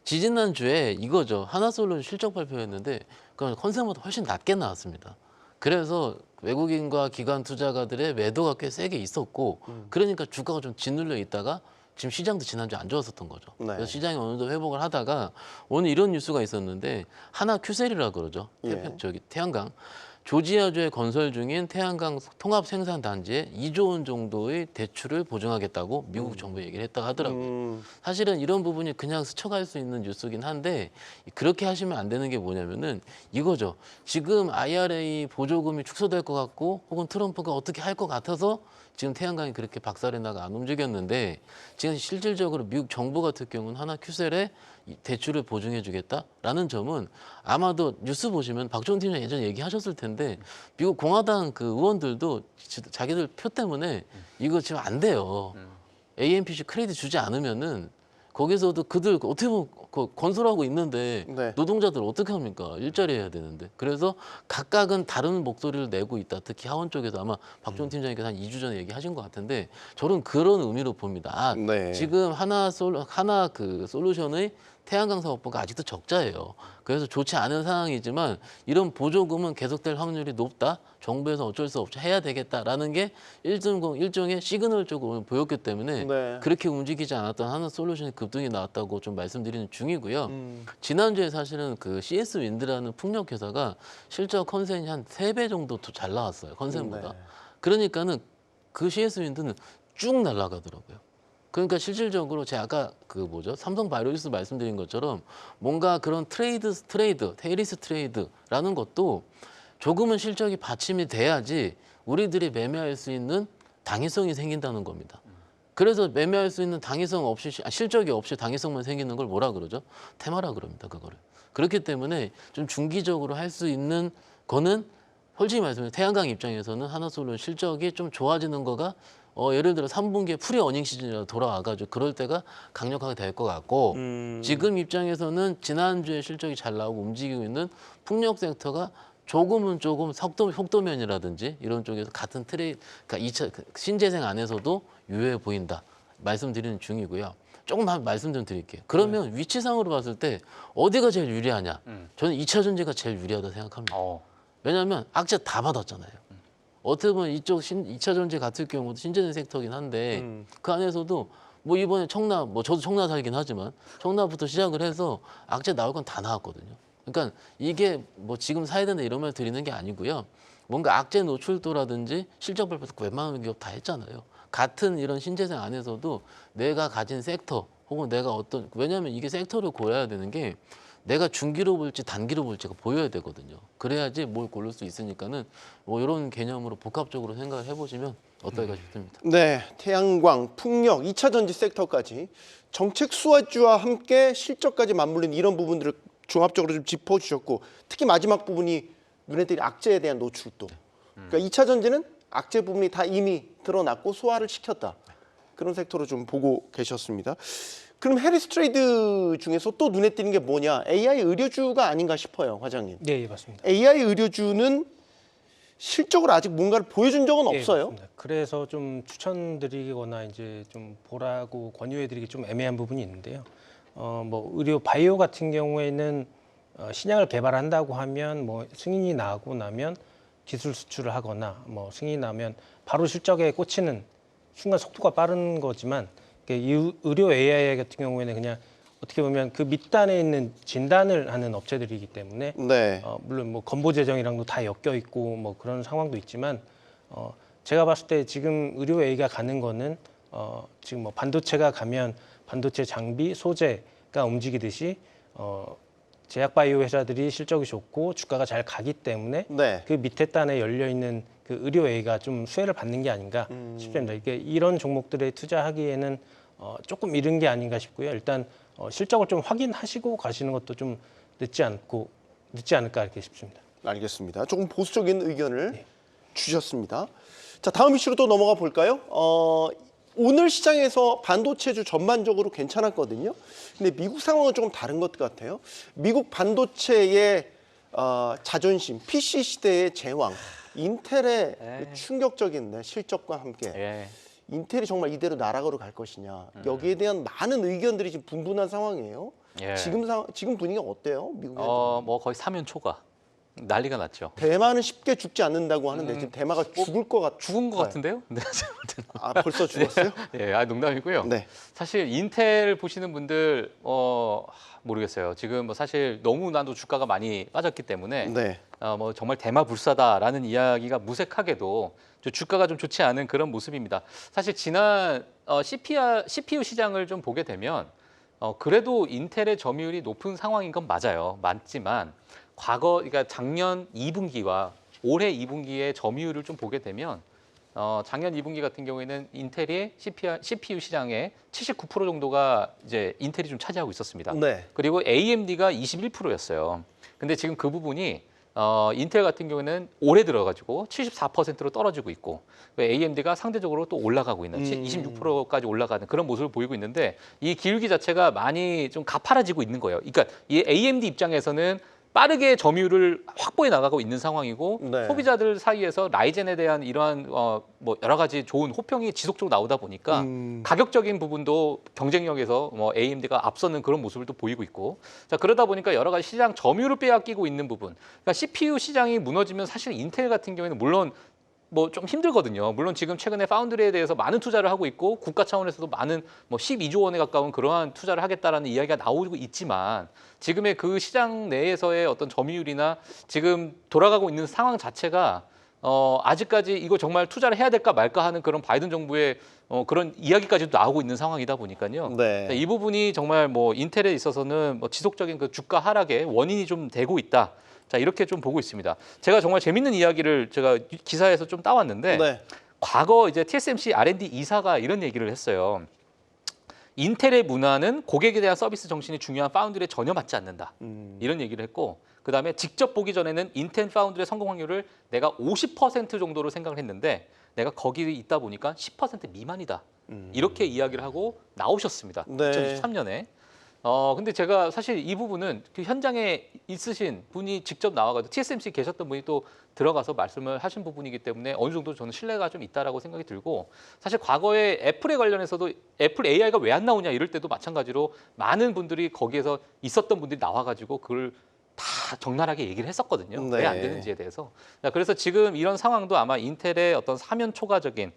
지난주에 이거죠. 하나솔루션 실적 발표했는데 그 컨센서보다 훨씬 낮게 나왔습니다. 그래서 외국인과 기관 투자가들의 매도가 꽤 세게 있었고 그러니까 주가가 좀 짓눌려 있다가 지금 시장도 지난주에 안 좋았었던 거죠. 네. 그래서 시장이 어느 정도 회복을 하다가 오늘 이런 뉴스가 있었는데 하나 큐셀이라 그러죠. 예. 태양광. 조지아주에 건설 중인 태양광 통합 생산 단지에 2조 원 정도의 대출을 보증하겠다고 미국 정부 얘기를 했다고 하더라고요. 사실은 이런 부분이 그냥 스쳐갈 수 있는 뉴스긴 한데 그렇게 하시면 안 되는 게 뭐냐면은 이거죠. 지금 IRA 보조금이 축소될 것 같고 혹은 트럼프가 어떻게 할 것 같아서 지금 태양광이 그렇게 박살이 나가 안 움직였는데 지금 실질적으로 미국 정부 같은 경우는 하나 큐셀에 대출을 보증해 주겠다라는 점은 아마도 뉴스 보시면 박종훈 팀장 예전에 얘기하셨을 텐데 미국 공화당 그 의원들도 자기들 표 때문에 이거 지금 안 돼요. AMPC 크레딧 주지 않으면은 거기서도 그들 어떻게 보면 건설하고 있는데 네. 노동자들 어떻게 합니까? 일자리 해야 되는데. 그래서 각각은 다른 목소리를 내고 있다. 특히 하원 쪽에서 아마 박종훈 팀장님께서 한 2주 전에 얘기하신 것 같은데 저는 그런 의미로 봅니다. 아, 네. 지금 하나 그 솔루션의 태양광 사업부가 아직도 적자예요. 그래서 좋지 않은 상황이지만 이런 보조금은 계속될 확률이 높다. 정부에서 어쩔 수 없이 해야 되겠다라는 게 일종의 시그널적으로 보였기 때문에 네. 그렇게 움직이지 않았던 하나 솔루션이 급등이 나왔다고 좀 말씀드리는 중이고요. 지난주에 사실은 그 CS 윈드라는 풍력 회사가 실적 컨센이 한 3배 정도 더 잘 나왔어요. 컨센보다. 네. 그러니까는 그 CS 윈드는 쭉 날아가더라고요. 그러니까 실질적으로 제가 아까 삼성 바이오리스 말씀드린 것처럼 뭔가 그런 헤리스 트레이드라는 것도 조금은 실적이 받침이 돼야지 우리들이 매매할 수 있는 당위성이 생긴다는 겁니다. 그래서 매매할 수 있는 당위성 없이 실적이 없이 당위성만 생기는 걸 뭐라 그러죠? 테마라 그럽니다. 그거를. 그렇기 때문에 좀 중기적으로 할 수 있는 거는 솔직히 말씀드리면 태양광 입장에서는 하나솔루션 실적이 좀 좋아지는 거가 예를 들어 3분기에 프리 어닝 시즌이라 돌아와가지고 그럴 때가 강력하게 될 것 같고 지금 입장에서는 지난주에 실적이 잘 나오고 움직이고 있는 풍력 섹터가 조금 속도면이라든지 이런 쪽에서 같은 그러니까 신재생 안에서도 유효해 보인다 말씀드리는 중이고요. 조금 말씀 좀 드릴게요. 그러면 위치상으로 봤을 때 어디가 제일 유리하냐? 저는 2차 전지가 제일 유리하다 생각합니다. 왜냐하면 악재 다 받았잖아요. 어떻게 보면 이쪽 2차 전지 같은 경우도 신재생 섹터긴 한데 그 안에서도 뭐 이번에 청라, 뭐 저도 청라 살긴 하지만 청라부터 시작을 해서 악재 나올 건 다 나왔거든요. 그러니까 이게 뭐 지금 사야 된다 이런 말 드리는 게 아니고요. 뭔가 악재 노출도라든지 실적 발표도 웬만한 기업 다 했잖아요. 같은 이런 신재생 안에서도 내가 가진 섹터 혹은 내가 어떤, 왜냐하면 이게 섹터를 고려해야 되는 게 내가 중기로 볼지 단기로 볼지가 보여야 되거든요. 그래야지 뭘 고를 수 있으니까는 뭐 이런 개념으로 복합적으로 생각을 해보시면 어떨까 싶습니다. 네, 태양광, 풍력, 2차 전지 섹터까지 정책 수혜주와 함께 실적까지 맞물린 이런 부분들을 종합적으로 좀 짚어주셨고, 특히 마지막 부분이 눈에 띄는 악재에 대한 노출도. 그러니까 2차 전지는 악재 부분이 다 이미 드러났고 소화를 시켰다. 그런 섹터로 좀 보고 계셨습니다. 그럼 해리스 트레이드 중에서 또 눈에 띄는 게 뭐냐? AI 의료주가 아닌가 싶어요, 과장님. 네, 맞습니다. AI 의료주는 실적으로 아직 뭔가를 보여준 적은 예, 없어요. 맞습니다. 그래서 좀 추천드리거나 이제 좀 보라고 권유해드리기 좀 애매한 부분이 있는데요. 뭐 의료 바이오 같은 경우에는 신약을 개발한다고 하면 뭐 승인이 나고 나면 기술 수출을 하거나 뭐 승인이 나면 바로 실적에 꽂히는 순간 속도가 빠른 거지만 이 의료 AI 같은 경우에는 그냥 어떻게 보면 그 밑단에 있는 진단을 하는 업체들이기 때문에 네. 물론 뭐 건보 재정이랑도 다 엮여 있고 뭐 그런 상황도 있지만 제가 봤을 때 지금 의료 A가 가는 거는 지금 뭐 반도체가 가면 반도체 장비 소재가 움직이듯이 제약 바이오 회사들이 실적이 좋고 주가가 잘 가기 때문에 네. 그 밑에 단에 열려 있는 그 의료 A가 좀 수혜를 받는 게 아닌가 싶습니다. 이게 이런 종목들에 투자하기에는 조금 이른 게 아닌가 싶고요. 일단 실적을 좀 확인하시고 가시는 것도 좀 늦지 않을까 이렇게 싶습니다. 알겠습니다. 조금 보수적인 의견을 주셨습니다. 자, 다음 이슈로 또 넘어가 볼까요? 오늘 시장에서 반도체주 전반적으로 괜찮았거든요. 근데 미국 상황은 조금 다른 것 같아요. 미국 반도체의 자존심, PC 시대의 제왕, 인텔의 그 충격적인 실적과 함께 예. 인텔이 정말 이대로 나락으로 갈 것이냐. 여기에 대한 많은 의견들이 지금 분분한 상황이에요. 예. 지금 분위기가 어때요? 미국에서? 뭐 거의 사면 초과 난리가 났죠. 대만은 쉽게 죽지 않는다고 하는데 지금 대마가 죽을 것 같아요. 죽은 것 같은데요? 네. 아, 벌써 죽었어요? 예, 농담이고요. 네. 사실 인텔 보시는 분들 모르겠어요. 지금 뭐 사실 너무나도 주가가 많이 빠졌기 때문에 네. 뭐 정말 대마불사다라는 이야기가 무색하게도 주가가 좀 좋지 않은 그런 모습입니다. 사실 지난 CPU 시장을 좀 보게 되면 그래도 인텔의 점유율이 높은 상황인 건 맞지만 그러니까 작년 2분기와 올해 2분기의 점유율을 좀 보게 되면 작년 2분기 같은 경우에는 인텔의 CPU 시장의 79% 정도가 이제 인텔이 좀 차지하고 있었습니다. 네. 그리고 AMD가 21%였어요. 근데 지금 그 부분이 인텔 같은 경우에는 올해 들어가지고 74%로 떨어지고 있고 AMD가 상대적으로 또 올라가고 있는 26%까지 올라가는 그런 모습을 보이고 있는데 이 기울기 자체가 많이 좀 가파라지고 있는 거예요. 그러니까 이 AMD 입장에서는 빠르게 점유율을 확보해 나가고 있는 상황이고 네. 소비자들 사이에서 라이젠에 대한 이러한 뭐 여러 가지 좋은 호평이 지속적으로 나오다 보니까 가격적인 부분도 경쟁력에서 뭐 AMD가 앞서는 그런 모습을 또 보이고 있고 자 그러다 보니까 여러 가지 시장 점유율을 빼앗기고 있는 부분 그러니까 CPU 시장이 무너지면 사실 인텔 같은 경우에는 물론 뭐 좀 힘들거든요. 물론 지금 최근에 파운드리에 대해서 많은 투자를 하고 있고 국가 차원에서도 많은 뭐 12조 원에 가까운 그러한 투자를 하겠다라는 이야기가 나오고 있지만 지금의 그 시장 내에서의 어떤 점유율이나 지금 돌아가고 있는 상황 자체가 아직까지 이거 정말 투자를 해야 될까 말까 하는 그런 바이든 정부의 그런 이야기까지도 나오고 있는 상황이다 보니까요. 네. 이 부분이 정말 뭐 인텔에 있어서는 뭐 지속적인 그 주가 하락의 원인이 좀 되고 있다. 자 이렇게 좀 보고 있습니다. 제가 정말 재밌는 이야기를 제가 기사에서 좀 따왔는데 네. 과거 이제 TSMC R&D 이사가 이런 얘기를 했어요. 인텔의 문화는 고객에 대한 서비스 정신이 중요한 파운드리에 전혀 맞지 않는다. 이런 얘기를 했고 그다음에 직접 보기 전에는 인텔 파운드리의 성공 확률을 내가 50% 정도로 생각을 했는데 내가 거기 있다 보니까 10% 미만이다. 이렇게 이야기를 하고 나오셨습니다. 네. 2023년에. 근데 제가 사실 이 부분은 그 현장에 있으신 분이 직접 나와가지고 TSMC 계셨던 분이 또 들어가서 말씀을 하신 부분이기 때문에 어느 정도 저는 신뢰가 좀 있다라고 생각이 들고 사실 과거에 애플에 관련해서도 애플 AI가 왜 안 나오냐 이럴 때도 마찬가지로 많은 분들이 거기에서 있었던 분들이 나와가지고 그걸 다 적나라하게 얘기를 했었거든요. 네. 왜 안 되는지에 대해서. 자, 그래서 지금 이런 상황도 아마 인텔의 어떤 사면 초과적인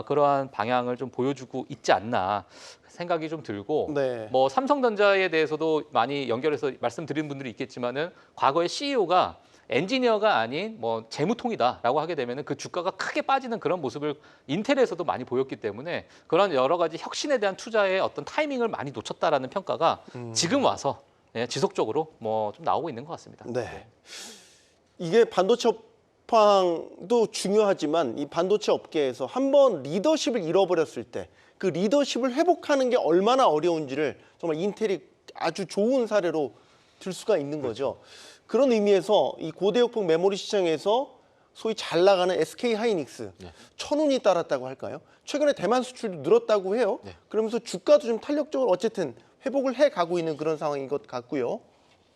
그러한 방향을 좀 보여주고 있지 않나 생각이 좀 들고 네. 뭐 삼성전자에 대해서도 많이 연결해서 말씀드린 분들이 있겠지만은 과거에 CEO가 엔지니어가 아닌 뭐 재무통이다라고 하게 되면은 그 주가가 크게 빠지는 그런 모습을 인텔에서도 많이 보였기 때문에 그런 여러 가지 혁신에 대한 투자의 어떤 타이밍을 많이 놓쳤다라는 평가가 지금 와서 예, 지속적으로 뭐 좀 나오고 있는 것 같습니다. 네. 이게 반도체 업황도 중요하지만 이 반도체 업계에서 한번 리더십을 잃어버렸을 때 그 리더십을 회복하는 게 얼마나 어려운지를 정말 인텔이 아주 좋은 사례로 들 수가 있는 거죠. 그런 의미에서 이 고대역폭 메모리 시장에서 소위 잘 나가는 SK 하이닉스 네. 천운이 따랐다고 할까요? 최근에 대만 수출도 늘었다고 해요. 네. 그러면서 주가도 좀 탄력적으로 어쨌든 회복을 해 가고 있는 그런 상황인 것 같고요.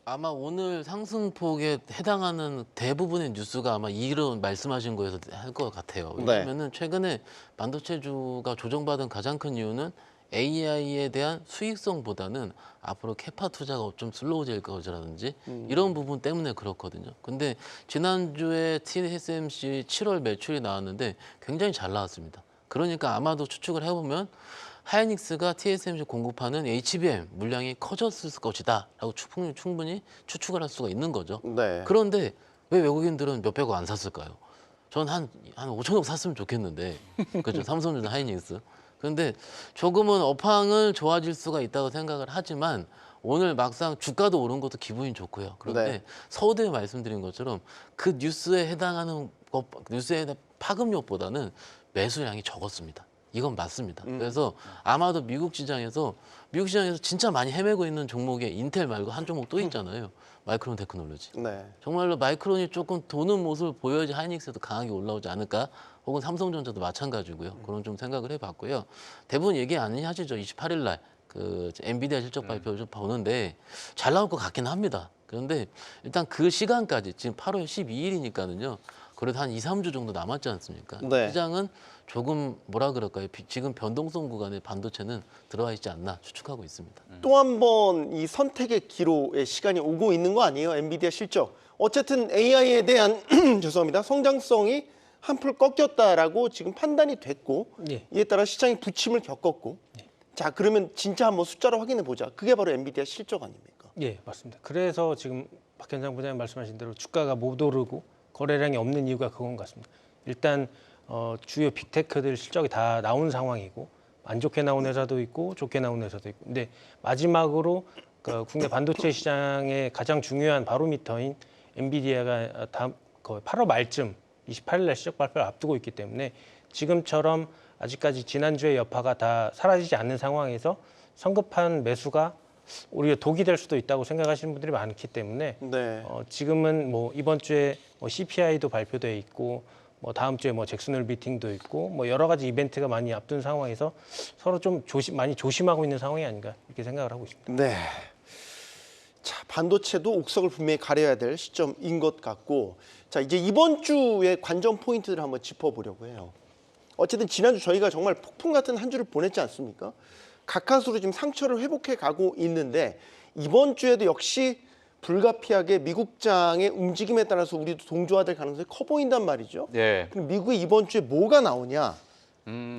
아마 오늘 상승폭에 해당하는 대부분의 뉴스가 아마 이런 말씀하신 거에서 할 것 같아요. 왜냐하면은 최근에 반도체주가 조정받은 가장 큰 이유는 AI에 대한 수익성보다는 앞으로 캐파 투자가 좀 슬로우질 거라든지 이런 부분 때문에 그렇거든요. 근데 지난주에 TSMC 7월 매출이 나왔는데 굉장히 잘 나왔습니다. 그러니까 아마도 추측을 해보면 하이닉스가 TSMC 공급하는 HBM 물량이 커졌을 것이다 라고 충분히 추측을 할 수가 있는 거죠. 네. 그런데 왜 외국인들은 몇백억 안 샀을까요? 전 한 5천억 샀으면 좋겠는데 그렇죠. 삼성전자 하이닉스. 그런데 조금은 업황을 좋아질 수가 있다고 생각을 하지만 오늘 막상 주가도 오른 것도 기분이 좋고요. 그런데 네. 서두에 말씀드린 것처럼 그 뉴스에 해당하는 뉴스에 대한 파급력보다는 매수량이 적었습니다. 이건 맞습니다. 그래서 아마도 미국 시장에서 진짜 많이 헤매고 있는 종목에 인텔 말고 한 종목 또 있잖아요. 마이크론 테크놀로지. 네. 정말로 마이크론이 조금 도는 모습을 보여야지 하이닉스도 강하게 올라오지 않을까? 혹은 삼성전자도 마찬가지고요. 그런 좀 생각을 해봤고요. 대부분 얘기 안 하시죠. 28일 날 그 엔비디아 실적 발표를 좀 보는데 잘 나올 것 같긴 합니다. 그런데 일단 그 시간까지 지금 8월 12일이니까는요. 그래도 한 2, 3주 정도 남았지 않습니까? 네. 시장은 조금 뭐라 그럴까요? 지금 변동성 구간에 반도체는 들어와 있지 않나 추측하고 있습니다. 또 한 번 이 선택의 기로의 시간이 오고 있는 거 아니에요? 엔비디아 실적. 어쨌든 AI에 대한 죄송합니다. 성장성이 한풀 꺾였다라고 지금 판단이 됐고 예. 이에 따라 시장이 부침을 겪었고 자 그러면 진짜 한번 숫자로 확인해 보자. 그게 바로 엔비디아 실적 아닙니까? 예, 맞습니다. 그래서 지금 박현상 부장님 말씀하신 대로 주가가 못 오르고 거래량이 없는 이유가 그건 같습니다. 일단 주요 빅테크들 실적이 다 나온 상황이고 안 좋게 나온 회사도 있고 좋게 나온 회사도 있고 근데 마지막으로 그 국내 반도체 시장의 가장 중요한 바로미터인 엔비디아가 다음 거의 8월 말쯤 28일 날 실적 발표를 앞두고 있기 때문에 지금처럼 아직까지 지난주의 여파가 다 사라지지 않는 상황에서 성급한 매수가 오히려 독이 될 수도 있다고 생각하시는 분들이 많기 때문에 네. 지금은 뭐 이번 주에 뭐 CPI도 발표돼 있고 뭐 다음 주에 뭐 잭슨홀 미팅도 있고 뭐 여러 가지 이벤트가 많이 앞둔 상황에서 서로 좀 많이 조심하고 있는 상황이 아닌가 이렇게 생각을 하고 있습니다. 네. 자, 반도체도 옥석을 분명히 가려야 될 시점인 것 같고 자, 이제 이번 주의 관전 포인트들을 한번 짚어보려고 해요. 어쨌든 지난주 저희가 정말 폭풍 같은 한 주를 보냈지 않습니까? 가까스로 지금 상처를 회복해 가고 있는데 이번 주에도 역시 불가피하게 미국장의 움직임에 따라서 우리도 동조화될 가능성이 커 보인단 말이죠. 네. 그럼 미국의 이번 주에 뭐가 나오냐?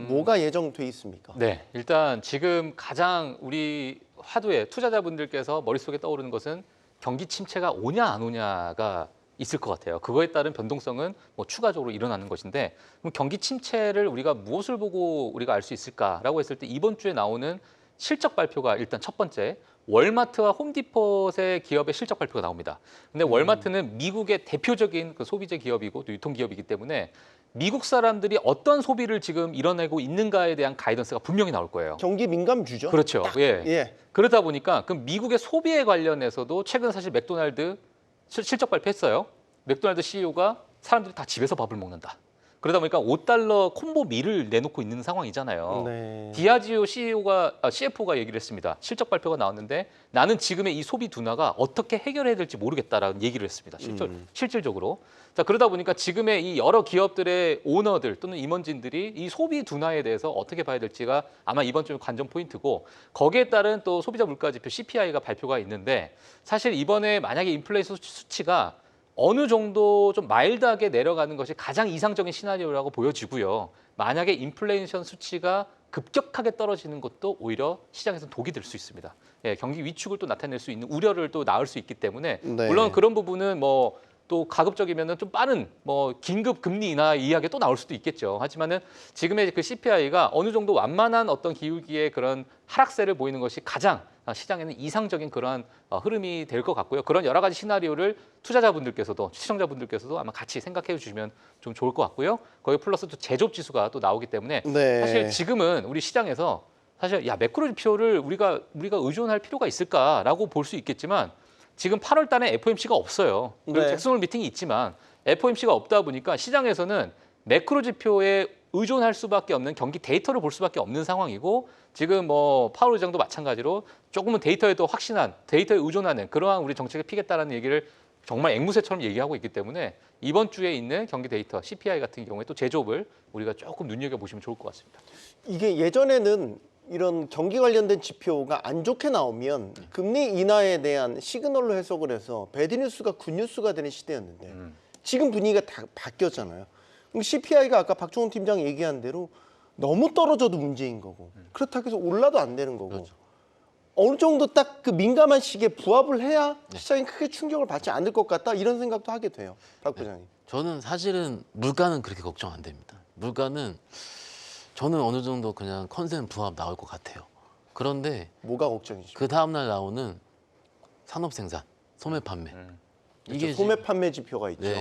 뭐가 예정돼 있습니까? 네, 일단 지금 가장 우리 화두에 투자자분들께서 머릿속에 떠오르는 것은 경기 침체가 오냐 안 오냐가 있을 것 같아요. 그거에 따른 변동성은 뭐 추가적으로 일어나는 것인데 그럼 경기 침체를 우리가 무엇을 보고 우리가 알 수 있을까라고 했을 때 이번 주에 나오는 실적 발표가 일단 첫 번째 월마트와 홈디폿의 기업의 실적 발표가 나옵니다. 근데 월마트는 미국의 대표적인 그 소비재 기업이고 또 유통 기업이기 때문에 미국 사람들이 어떤 소비를 지금 이뤄내고 있는가에 대한 가이던스가 분명히 나올 거예요. 경기 민감주죠. 그렇죠. 예. 예. 그러다 보니까 그럼 미국의 소비에 관련해서도 최근 사실 맥도날드 실적 발표했어요. 맥도날드 CEO가 사람들이 다 집에서 밥을 먹는다. 그러다 보니까 5달러 콤보 밀을 내놓고 있는 상황이잖아요. 네. 디아지오 CFO가 얘기를 했습니다. 실적 발표가 나왔는데 나는 지금의 이 소비 둔화가 어떻게 해결해야 될지 모르겠다라는 얘기를 했습니다. 실질적으로. 자, 그러다 보니까 지금의 이 여러 기업들의 오너들 또는 임원진들이 이 소비 둔화에 대해서 어떻게 봐야 될지가 아마 이번 주 관전 포인트고 거기에 따른 또 소비자 물가 지표 CPI가 발표가 있는데 사실 이번에 만약에 인플레이션 수치가 어느 정도 좀 마일드하게 내려가는 것이 가장 이상적인 시나리오라고 보여지고요. 만약에 인플레이션 수치가 급격하게 떨어지는 것도 오히려 시장에서 독이 될 수 있습니다. 예, 경기 위축을 또 나타낼 수 있는 우려를 또 낳을 수 있기 때문에 네. 물론 그런 부분은 뭐 또 가급적이면은 좀 빠른 뭐 긴급 금리 인하 이야기 또 나올 수도 있겠죠. 하지만은 지금의 그 CPI가 어느 정도 완만한 어떤 기울기의 그런 하락세를 보이는 것이 가장 시장에는 이상적인 그러한 흐름이 될 것 같고요. 그런 여러 가지 시나리오를 투자자분들께서도 시청자분들께서도 아마 같이 생각해 주시면 좀 좋을 것 같고요. 거기 플러스 또 제조업 지수가 또 나오기 때문에 네. 사실 지금은 우리 시장에서 사실 야 매크로 지표를 우리가 의존할 필요가 있을까라고 볼 수 있겠지만 지금 8월 달에 FOMC가 없어요. 그리고 네. 잭슨홀 미팅이 있지만 FOMC가 없다 보니까 시장에서는 매크로 지표에 의존할 수밖에 없는 경기 데이터를 볼 수밖에 없는 상황이고 지금 뭐 파월 의장도 마찬가지로 조금은 데이터에 더 확신한 데이터에 의존하는 그러한 우리 정책을 피겠다라는 얘기를 정말 앵무새처럼 얘기하고 있기 때문에 이번 주에 있는 경기 데이터 CPI 같은 경우에 또 제조업을 우리가 조금 눈여겨보시면 좋을 것 같습니다. 이게 예전에는 이런 경기 관련된 지표가 안 좋게 나오면 금리 인하에 대한 시그널로 해석을 해서 배드뉴스가 굿뉴스가 되는 시대였는데 지금 분위기가 다 바뀌었잖아요. CPI가 아까 박종훈 팀장 얘기한 대로 너무 떨어져도 문제인 거고 그렇다고 해서 올라도 안 되는 거고 그렇죠. 어느 정도 딱 그 민감한 시기에 부합을 해야 시장이 크게 충격을 받지 않을 것 같다 이런 생각도 하게 돼요. 박 부장님. 저는 사실은 물가는 그렇게 걱정 안 됩니다. 물가는 저는 어느 정도 그냥 컨센 부합 나올 것 같아요. 그런데 뭐가 걱정이죠? 그 다음 날 나오는 산업 생산, 소매 판매. 그렇죠. 소매 판매 지표가 있죠. 네.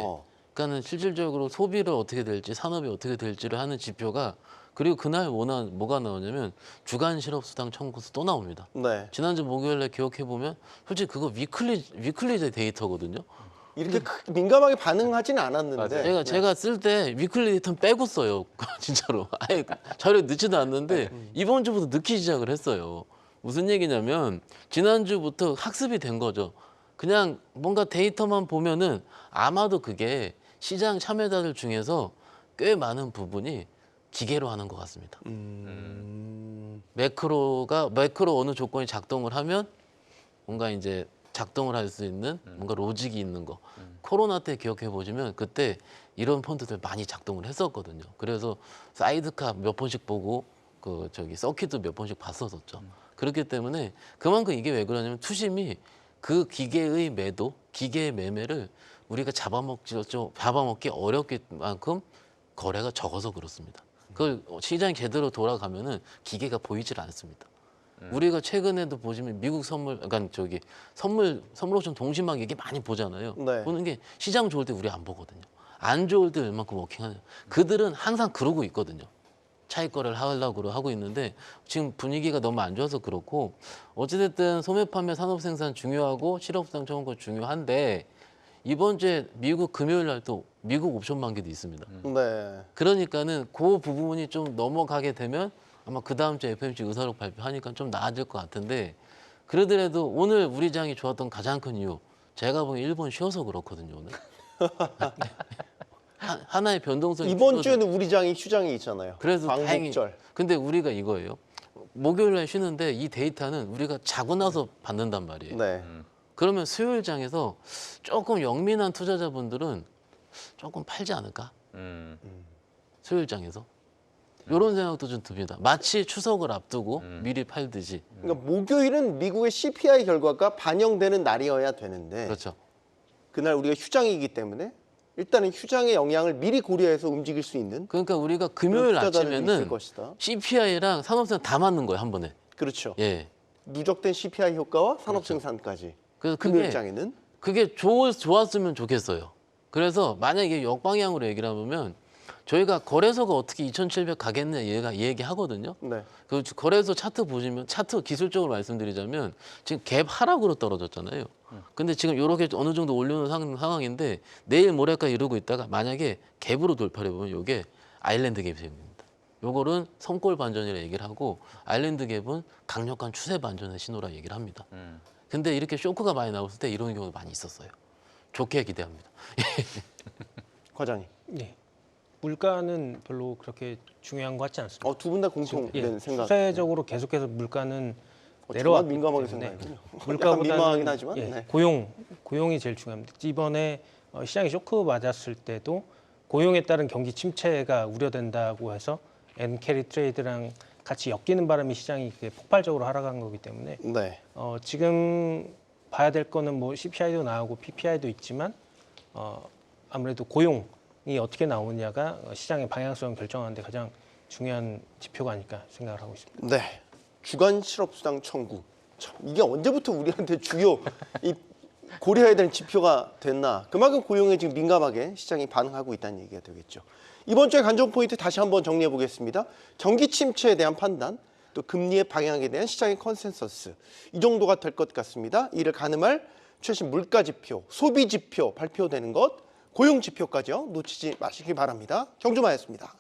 그러니까는 실질적으로 소비를 어떻게 될지, 산업이 어떻게 될지를 하는 지표가 그리고 그날 뭐가 나오냐면 주간 실업 수당 청구서 또 나옵니다. 네. 지난주 목요일에 기억해 보면 솔직히 그거 위클리 데이터거든요. 이렇게 민감하게 반응하지는 않았는데 맞아요. 제가 쓸 때 위클리 데이터는 빼고 써요. 진짜로. 아예 자료 넣지도 않는데 이번 주부터 넣기 시작을 했어요. 무슨 얘기냐면 지난주부터 학습이 된 거죠. 그냥 뭔가 데이터만 보면은 아마도 그게 시장 참여자들 중에서 꽤 많은 부분이 기계로 하는 것 같습니다. 매크로 어느 조건이 작동을 하면 뭔가 이제 작동을 할 수 있는 뭔가 로직이 있는 거. 코로나 때 기억해 보시면 그때 이런 펀드들 많이 작동을 했었거든요. 그래서 사이드카 몇 번씩 보고 서킷도 몇 번씩 봤었었죠. 그렇기 때문에 그만큼 이게 왜 그러냐면 투심이 그 기계의 매도, 기계의 매매를 우리가 잡아먹기 어렵기 만큼 거래가 적어서 그렇습니다. 그 시장이 제대로 돌아가면은 기계가 보이질 않습니다. 우리가 최근에도 보시면 미국 선물 옵션 동시막 얘기 많이 보잖아요. 네. 보는 게 시장 좋을 때 우리 안 보거든요. 안 좋을 때 웬만큼 워킹하냐. 그들은 항상 그러고 있거든요. 차익 거래를 하려고 하고 있는데 지금 분위기가 너무 안 좋아서 그렇고 어찌됐든 소매 판매 산업 생산 중요하고 실업수당 청구 중요한데 이번 주에 미국 금요일 날 또 미국 옵션 만기도 있습니다. 네. 그러니까는 그 부분이 좀 넘어가게 되면 아마 그 다음 주에 FOMC 의사록 발표하니까 좀 나아질 것 같은데 그러더라도 오늘 우리 장이 좋았던 가장 큰 이유 제가 보기엔 일본 쉬어서 그렇거든요 오늘. 하나의 변동성이 이번 줄어들- 주에는 우리 장이 휴장이 있잖아요. 그래서 다행히 광복절. 근데 우리가 이거예요. 목요일 날 쉬는데 이 데이터는 우리가 자고 나서 받는단 말이에요. 네. 그러면 수요일 장에서 조금 영민한 투자자분들은 조금 팔지 않을까? 수요일 장에서. 이런 생각도 좀 듭니다. 마치 추석을 앞두고 미리 팔듯이. 그러니까 목요일은 미국의 CPI 결과가 반영되는 날이어야 되는데 그렇죠. 그날 우리가 휴장이기 때문에 일단은 휴장의 영향을 미리 고려해서 움직일 수 있는 그러니까 우리가 금요일 투자자들이 있을 아침에는 것이다. CPI랑 산업생산 다 맞는 거예요 한 번에. 그렇죠. 예. 누적된 CPI 효과와 산업 생산까지. 그래서 저희가 거래소가 어떻게 2,700 가겠냐 얘기하거든요. 네. 그 거래소 차트 보시면 차트 기술적으로 말씀드리자면 지금 갭 하락으로 떨어졌잖아요. 근데 지금 이렇게 어느 정도 올려놓은 상황인데 내일 모레까지 이러고 있다가 만약에 갭으로 돌파해 보면 이게 아일랜드 갭이 생깁니다. 요거는 성골 반전이라 얘기를 하고 아일랜드 갭은 강력한 추세 반전의 신호라 얘기를 합니다. 근데 이렇게 쇼크가 많이 나왔을 때 이런 경우가 많이 있었어요. 좋게 기대합니다. 과장님. 네. 물가는 별로 그렇게 중요한 것 같지 않습니다. 두 분 다 공통된 예, 생각. 추세적으로 계속해서 물가는 저만 내려왔기 민감하게 때문에 생각했군요. 약간 물가보다는 민망하긴 하지만. 예, 네. 고용이 제일 중요합니다. 이번에 시장이 쇼크 맞았을 때도 고용에 따른 경기 침체가 우려된다고 해서 엔캐리 트레이드랑 같이 엮이는 바람에 시장이 폭발적으로 하락한 거기 때문에 네. 지금 봐야 될 거는 뭐 CPI도 나오고 PPI도 있지만 아무래도 고용이 어떻게 나오느냐가 시장의 방향성을 결정하는데 가장 중요한 지표가 아닐까 생각을 하고 있습니다. 네. 주간 실업수당 청구. 참, 이게 언제부터 우리한테 주요 이 고려해야 되는 지표가 됐나? 그만큼 고용에 지금 민감하게 시장이 반응하고 있다는 얘기가 되겠죠. 이번 주에 관전 포인트 다시 한번 정리해 보겠습니다. 경기 침체에 대한 판단, 또 금리의 방향에 대한 시장의 컨센서스. 이 정도가 될 것 같습니다. 이를 가늠할 최신 물가 지표, 소비 지표 발표되는 것, 고용 지표까지요. 놓치지 마시기 바랍니다. 경주마였습니다.